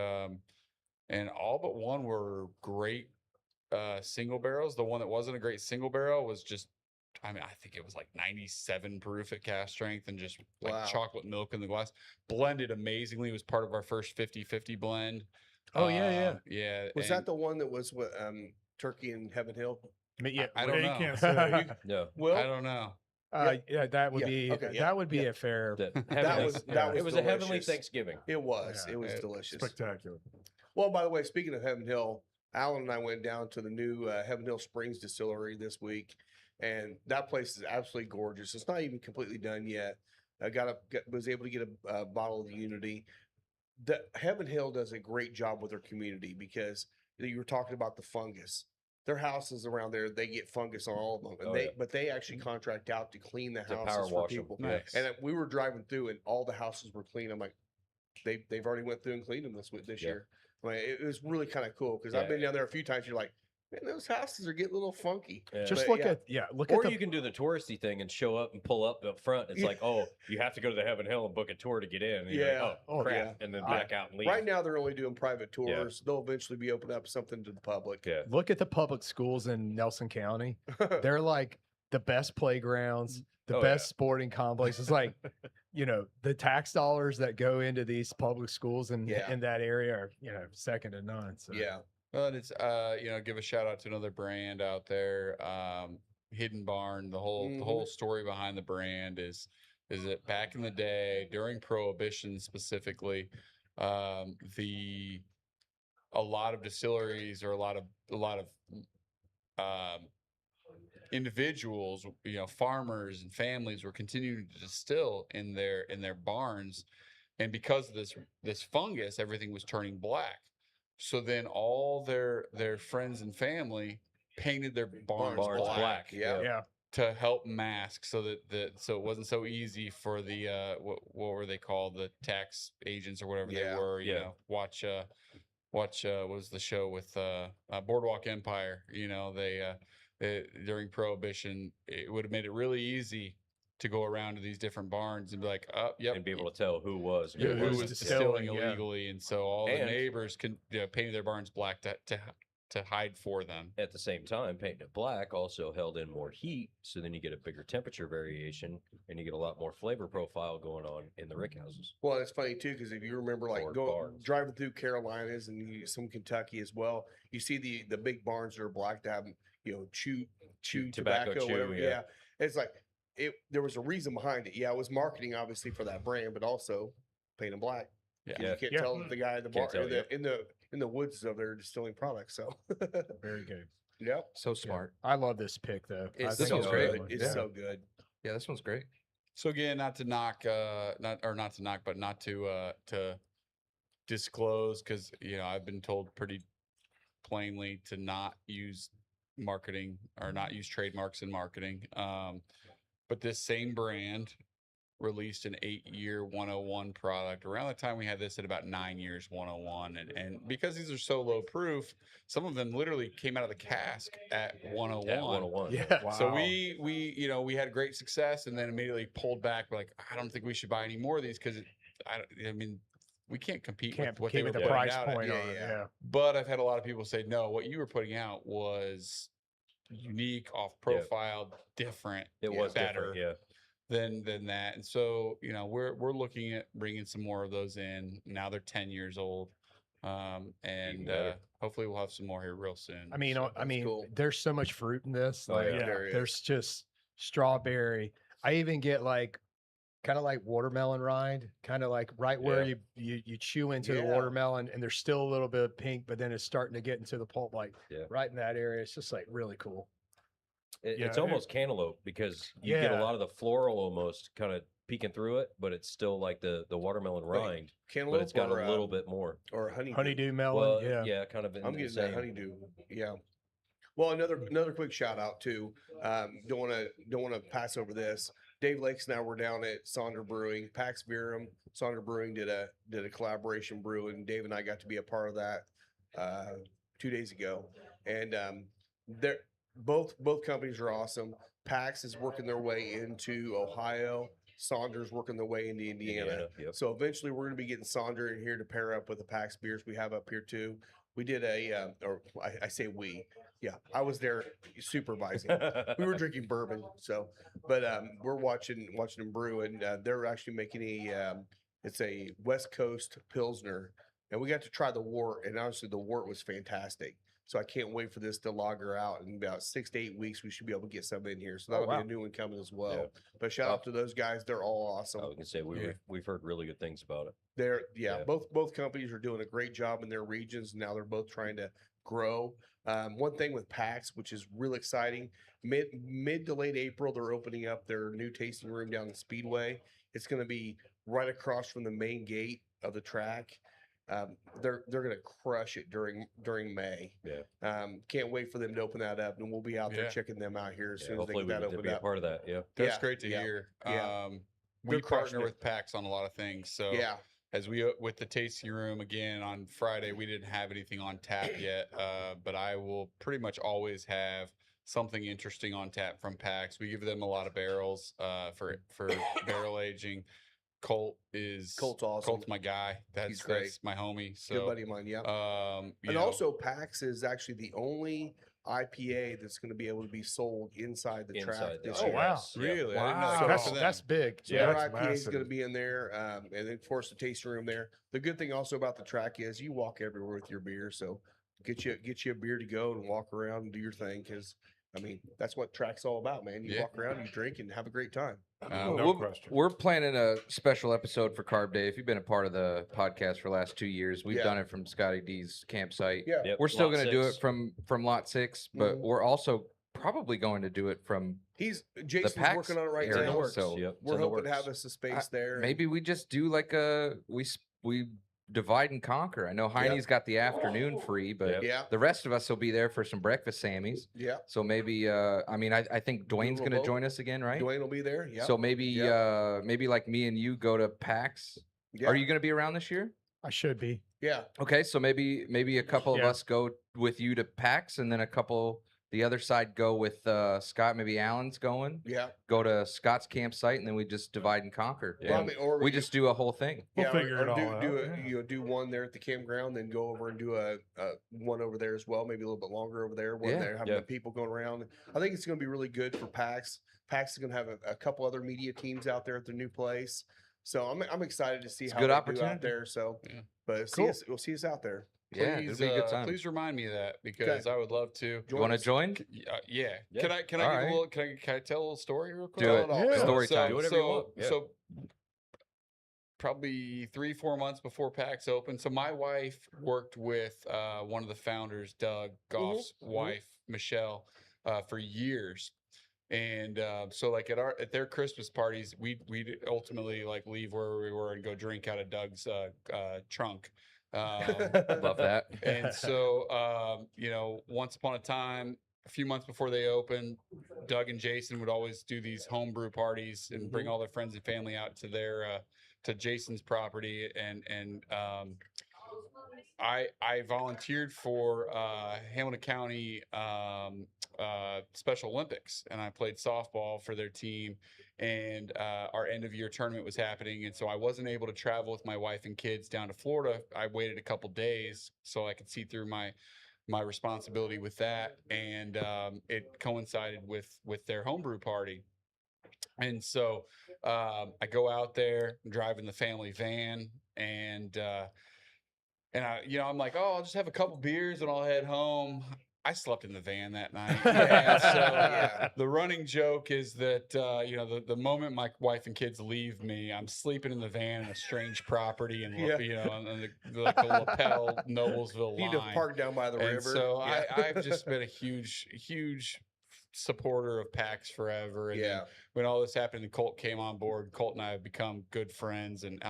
all but one were great single barrels. The one that wasn't a great single barrel was just, I think it was like 97 proof at cast strength, and just like Wow. chocolate milk in the glass. Blended amazingly. It was part of our first 50-50 blend. Oh, yeah. Yeah. Was that the one that was with Turkey in Heaven Hill? Yeah, I don't you know. can't say. No. Well, I don't know. yeah, that would Yeah, be okay, yeah, that would be yeah. a fair. That was it was a heavenly delicious. Thanksgiving. it was. Yeah. It was Yeah. delicious. Spectacular. Well, by the way, speaking of Heaven Hill, Alan and I went down to the new Heaven Hill Springs distillery this week, and that place is absolutely gorgeous. It's not even completely done yet. I was able to get a bottle of the Unity. The Heaven Hill does a great job with their community, because you were talking about the fungus. Their houses around there, they get fungus on all of them, and Oh, yeah. but they actually contract out to clean the To power houses for wash 'em. people. Nice. And we were driving through, and all the houses were clean. I'm like, they've already went through and cleaned them this Yeah. year. I mean, it was really kind of cool, because I've Yeah. been down there a few times. You're like, man, those houses are getting a little funky. Yeah. Just But look yeah. at look Or at the you can do the touristy thing and show up and pull up front. It's Yeah. like, oh, you have to go to the Heaven Hill and book a tour to get in. And you're Yeah. like, Oh, crap. And then back out and leave. Right now, they're only doing private tours. They'll eventually be opening up something to the public. Yeah. look at the public schools in Nelson County. They're like the best playgrounds, the Oh, best sporting complexes. Like, the tax dollars that go into these public schools in Yeah. in that area are second to none. So Yeah. Well, and it's give a shout out to another brand out there, Hidden Barn. The whole story behind the brand is that back in the day, during Prohibition specifically, a lot of distilleries, or a lot of individuals, farmers and families, were continuing to distill in their barns, and because of this fungus, everything was turning black. So then all their friends and family painted their barns Barns black, black. Yeah. yeah. to help mask so so it wasn't so easy for the what were they called, the tax agents or whatever they Yeah, were, you yeah. know, watch what was the show with Boardwalk Empire, you know, during Prohibition, it would have made it really easy to go around to these different barns and be like, oh, yep, And be able to tell who was and who Yeah, who who's was wasn't. distilling distilling, yeah. illegally, and so all the And- neighbors can, you know, painted their barns black to hide for them. At the same time, painting it black also held in more heat, so then you get a bigger temperature variation, and you get a lot more flavor profile going on in the rick houses. Well, it's funny too because if you remember, like Or going barns. driving through Carolinas and some Kentucky as well, you see the big barns that are black that have, you know, chew tobacco tobacco, chew, whatever. yeah. Yeah, it's like there was a reason behind it. Yeah, it was marketing obviously for that brand, but also paint them black. Yeah. 'Cause Yeah. you can't Yeah. tell that the guy at the bar Can't tell, yep. in the woods of there distilling products. So Very good. yep, So Yeah. smart. I love this pick though. I It's think so it's a great. good one. It's Yeah. so good. Yeah, this one's great. So again, not to knock, but not to disclose, because you know I've been told pretty plainly to not use marketing or not use trademarks in marketing. But this same brand released an 8-year 101 product around the time we had this at about 9 years 101, and because these are so low proof, some of them literally came out of the cask at 101. At 101. Yeah. So we you know, we had great success and then immediately pulled back. We're like, I don't think we should buy any more of these because I mean, we can't compete Can't with what they keep were the putting price out at. point Yeah, on it. yeah. Yeah. But I've had a lot of people say, no, what you were putting out was unique, off profile, different, It was better different, yeah. than that. And so, you know, we're looking at bringing some more of those in. Now they're 10 years old. And better. hopefully we'll have some more here real soon. I mean, So- cool. there's so much fruit in this. Oh, Like, yeah. There is. there's just strawberry. I even get like kind of like watermelon rind, kind of like right where Yeah. you chew into the Yeah. watermelon, and there's still a little bit of pink, but then it's starting to get into the pulp, like Yeah. right in that area. It's just like really cool. Yeah, It's it- almost cantaloupe because you get a Yeah. lot of the floral almost kind of peeking through it, but it's still like the watermelon rind, but Cantaloupe it's got or, a little bit more. or honeydew. Honeydew melon. Well, yeah. kind of. In I'm the getting that same- honeydew. Yeah. Well, another quick shout out too. Don't want to pass over this. Dave Lakes and I were down at Sonder Brewing, Pax Verum. Sonder Brewing did a collaboration brew, and Dave and I got to be a part of that 2 days ago. And they're both companies are awesome. Pax is working their way into Ohio. Saunders working their way into Indiana. Yep. So eventually we're going to be getting Sonder in here to pair up with the PAX beers we have up here too. We did I say we, yeah, I was there supervising. We were drinking bourbon, so, but we're watching them brew, and they're actually making it's a West Coast Pilsner, and we got to try the wort, and honestly the wort was fantastic. So I can't wait for this to lager out. In about 6 to 8 weeks, we should be able to get some in here. So that'll wow. be a new one coming as well. Yeah. But shout out to those guys; they're all awesome. I was gonna say we've heard really good things about it. They're yeah, Yeah. both companies are doing a great job in their regions. Now they're both trying to grow. One thing with PAX, which is real exciting, mid to late April, they're opening up their new tasting room down in Speedway. It's going to be right across from the main gate of the track. They're going to crush it during May. Yeah. Can't wait for them to open that up, and we'll be out there Yeah. checking them out here as Yeah, soon as they hopefully get we that get to open be a up. part of that. Yeah. That's Yeah, great to yeah, hear. yeah. We They're crushing partner it. with PAX on a lot of things. So Yeah, as we with the tasting room again on Friday, we didn't have anything on tap yet, but I will pretty much always have something interesting on tap from PAX. We give them a lot of barrels for barrel aging. Colt's awesome. Colt's my guy. That's great. that's my homie. So good buddy of mine. Yeah. you And know, also, PAX is actually the only IPA that's going to be able to be sold inside the track Inside this the Oh, year. wow. yes, yeah. really, I didn't know Wow, that. that's Good for that's them. big. So Yeah, their that's IPA is going to massive. be in there, and then of course the tasting room there. The good thing also about the track is you walk everywhere with your beer, so get you a beer to go and walk around and do your thing. Because I mean that's what track's all about, man. You Yeah. walk around, you drink, and have a great time. No question. We're planning a special episode for Carb Day. If you've been a part of the podcast for the last 2 years, we've Yeah. done it from Scotty D's campsite. Yeah. Yep, We're still lot going to do it 6. from lot 6, but Mhm. we're also probably going to do it from Jason's PAX working on it right area, in the now. works. so Yep, it's We're in the hoping to have works. us a space there. maybe we just do like we divide and conquer. I know Heine's got the afternoon free, but Yep. Yeah. the rest of us will be there for some breakfast Sammys. Yeah. So maybe, I mean, I think Dwayne's little going to boat. join us again, right? Dwayne will be there. Yeah. So maybe, Yeah. maybe like me and you go to PAX. Yeah. Are you going to be around this year? I should be. Yeah. Okay, so maybe a couple of Yeah. us go with you to PAX, and then a couple the other side go with Scott. Maybe Alan's going. Yeah. Go to Scott's campsite, and then we just divide and conquer. Yeah. Well, I And mean, or we just do a whole thing. We'll yeah, figure it or all do, out, Do yeah. do one there at the campground, then go over and do a one over there as well. Maybe a little bit longer over there when Yeah. they're having Yeah. the people going around. I think it's going to be really good for PAX. PAX is going to have a couple other media teams out there at their new place. So I'm excited to see It's a how good they do opportunity. out there. So, Yeah. but Cool. we'll see us out there. Yeah, Please, it'll be a good time. please remind me of that because I would love to. You want to us. join? Yeah. Yeah. Can I give All a right. little? Can I tell a little story real quick? Do it. Yeah. Story So- time. Do whatever you want. Yeah. So probably 3-4 months before PAX opened. So my wife worked with one of the founders, Doug Goff's wife, Michelle, for years. And so like at their Christmas parties, we'd ultimately like leave where we were and go drink out of Doug's trunk. Love that. And so, once upon a time, a few months before they opened, Doug and Jason would always do these homebrew parties and bring all their friends and family out to their to Jason's property. And I volunteered for Hamilton County Special Olympics, and I played softball for their team. And our end of year tournament was happening, and so I wasn't able to travel with my wife and kids down to Florida. I waited a couple days so I could see through my responsibility with that, and it coincided with their homebrew party. And so I go out there, driving the family van, and I'm like, oh, I'll just have a couple beers and I'll head home. I slept in the van that night. And so the running joke is that the moment my wife and kids leave me, I'm sleeping in the van in a strange property and on the lapel Noblesville You line. need to park down by the And river. so Yeah. I've just been a huge supporter of PAX forever. And then Yeah. when all this happened and Colt came on board, Colt and I have become good friends. And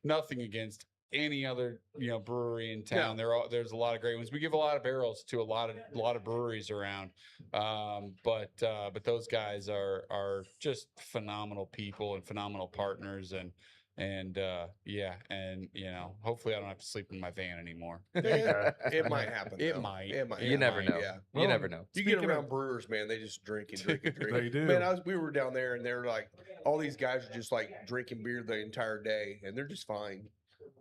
nothing against any other brewery in town. There's a lot of great ones. We give a lot of barrels to a lot of breweries around. But those guys are just phenomenal people and phenomenal partners, and hopefully I don't have to sleep in my van anymore. It might happen. It though. might. It might. You it never might, know. Yeah. You never know. You get Speaking around of- brewers, man, they just drink and drink and drink. They do. Man, we were down there and they're like, all these guys are just like drinking beer the entire day and they're just fine.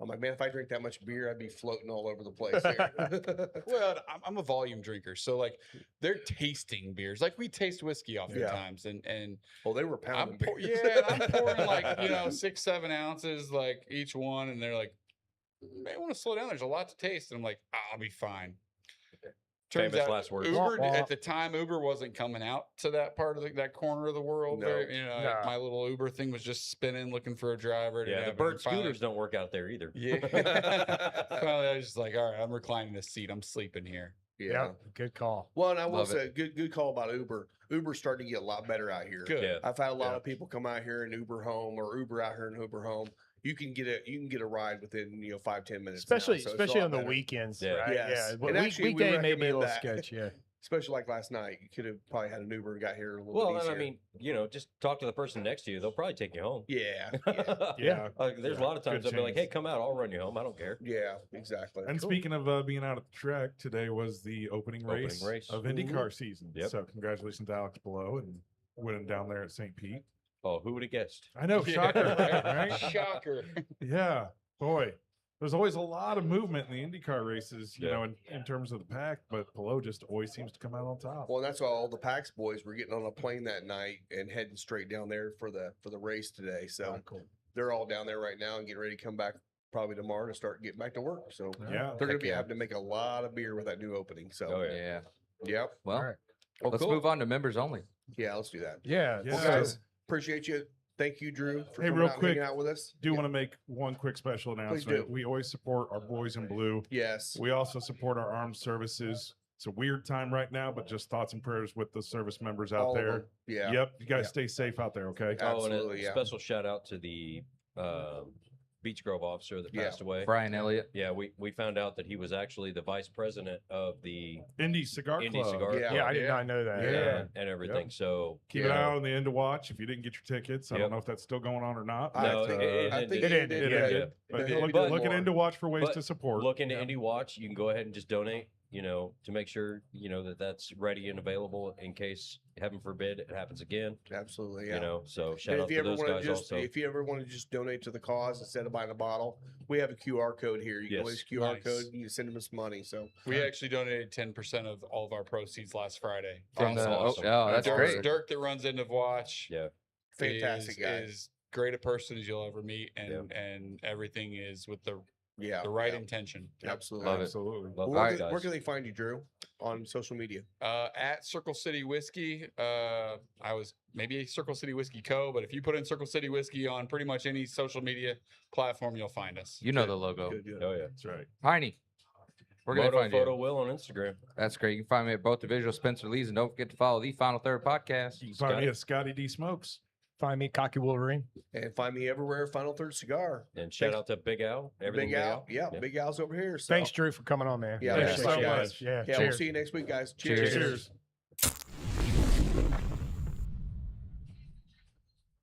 I'm like, man, if I drink that much beer, I'd be floating all over the place here. Well, I'm a volume drinker, so like they're tasting beers. Like we taste whiskey oftentimes, and Well, they were pounding beers. I'm pouring like 6-7 ounces like each one, and they're like, "Man, I want to slow down. There's a lot to taste." And I'm like, "I'll be fine." Turns Famous out last words. Uber Wah, wah. at the time, Uber wasn't coming out to that part of that corner of the world. No. No. My little Uber thing was just spinning, looking for a driver. Yeah, the bird scooters don't work out there either. Yeah. Finally, I was just like, all right, I'm reclining this seat. I'm sleeping here. Yeah. Good call. Well, and I will Love say, good call about Uber. Uber's starting to get a lot better out here. Good. Yeah. I've had a lot Yeah. of people come out here and Uber home or Uber out here and Uber home. You can get a ride within 5-10 minutes. now, Especially so it's a especially lot on the better. weekends. Yeah. Right? Yes. Yeah. And But actually, we weekday may be a recommend little that. sketch. Yeah. Especially like last night, you could have probably had an Uber and got here a little Well, bit and I easier. mean, just talk to the person next to you. They'll probably take you home. Yeah, Yeah. There's a Yeah, lot of times good they'll be like, chance. "Hey, come out. I'll run you home. I don't care." yeah, exactly. And Cool. speaking of being out at the track, today was the opening race of IndyCar season. Yep. So congratulations to Alex Below and winning down there at St. Pete. Oh, who would have guessed? I know, shocker, right? Shocker. Yeah, boy. There's always a lot of movement in the IndyCar races, you Yeah. know, in terms of the pack, but Below just always seems to come out on top. Well, that's why all the PAX boys were getting on a plane that night and heading straight down there for the race today. So Cool. they're all down there right now and getting ready to come back probably tomorrow to start getting back to work. So Yeah. they're going Heck to be yeah. having to make a lot of beer with that new opening. So Oh, Yeah. yep, Well, All right. let's move on to members only. yeah, let's do that. Yeah. Yeah. Well, so- guys, appreciate you. Thank you, Drew, for Hey, coming real out and hanging quick, out with us. Do Yeah. want to make one quick special do. announcement. We always support our boys in blue. Yes. We also support our armed services. It's a weird time right now, but just thoughts and prayers with the service members out All of there. them. Yeah. Yep. You guys Yeah. stay safe out there, okay? Oh, and Absolutely, a yeah. special shout out to the Beach Grove officer that Yeah. passed away. Brian Elliott. Yeah, we found out that he was actually the vice president of the Indie Cigar Indie Club. Cigar Yeah. Club. Yeah, I did not know that. Yeah. Yeah. and everything. So Keep you an eye know, on the end to watch if you didn't get your tickets. I Yep. don't know if that's still going on or not. No, but, I think It ended, yeah. yeah. but He'll look, be doing look at more. End to Watch for ways But to support. look into Indie Watch. You can go ahead and just donate. You know, to make sure you know that that's ready and available in case, heaven forbid, it happens again. Absolutely. Yeah. You know, so shout And out if you to ever those want guys to just, also. if you ever want to just donate to the cause instead of buying a bottle, we have a QR code here. You can Yes. always QR Nice. code. You send them some money. So We actually donated 10% of all of our proceeds last Friday. From the, awesome. that's Dirk, great. Dirk that runs End of Watch. Yeah. fantastic guy. Is great a person as you'll ever meet, and everything is with the Yeah. right yeah, intention. Absolutely. Love it. Absolutely. Love Well, those where guys. can they find you, Drew, on social media? At Circle City Whiskey. I was maybe Circle City Whiskey Co., but if you put in Circle City Whiskey on pretty much any social media platform, you'll find us. You know the logo. Good, good. Oh yeah. That's right. Piney. We're going to Moto find Photo you. Will on Instagram. That's great. You can find me at both the Visual Spencer Lees, and don't forget to follow the Final Third podcast. You can find me at Scotty D Smokes. Find me, Cocky Wolverine. And find me everywhere. Final Third Cigar. And shout out to Big Al. Everything Big Al. Yeah, Big Al's over here. So. Thanks, Drew, for coming on, man. Yeah, Thank you Appreciate so it. much. Yeah, Yeah, cheers. we'll see you next week, guys. Cheers. Cheers.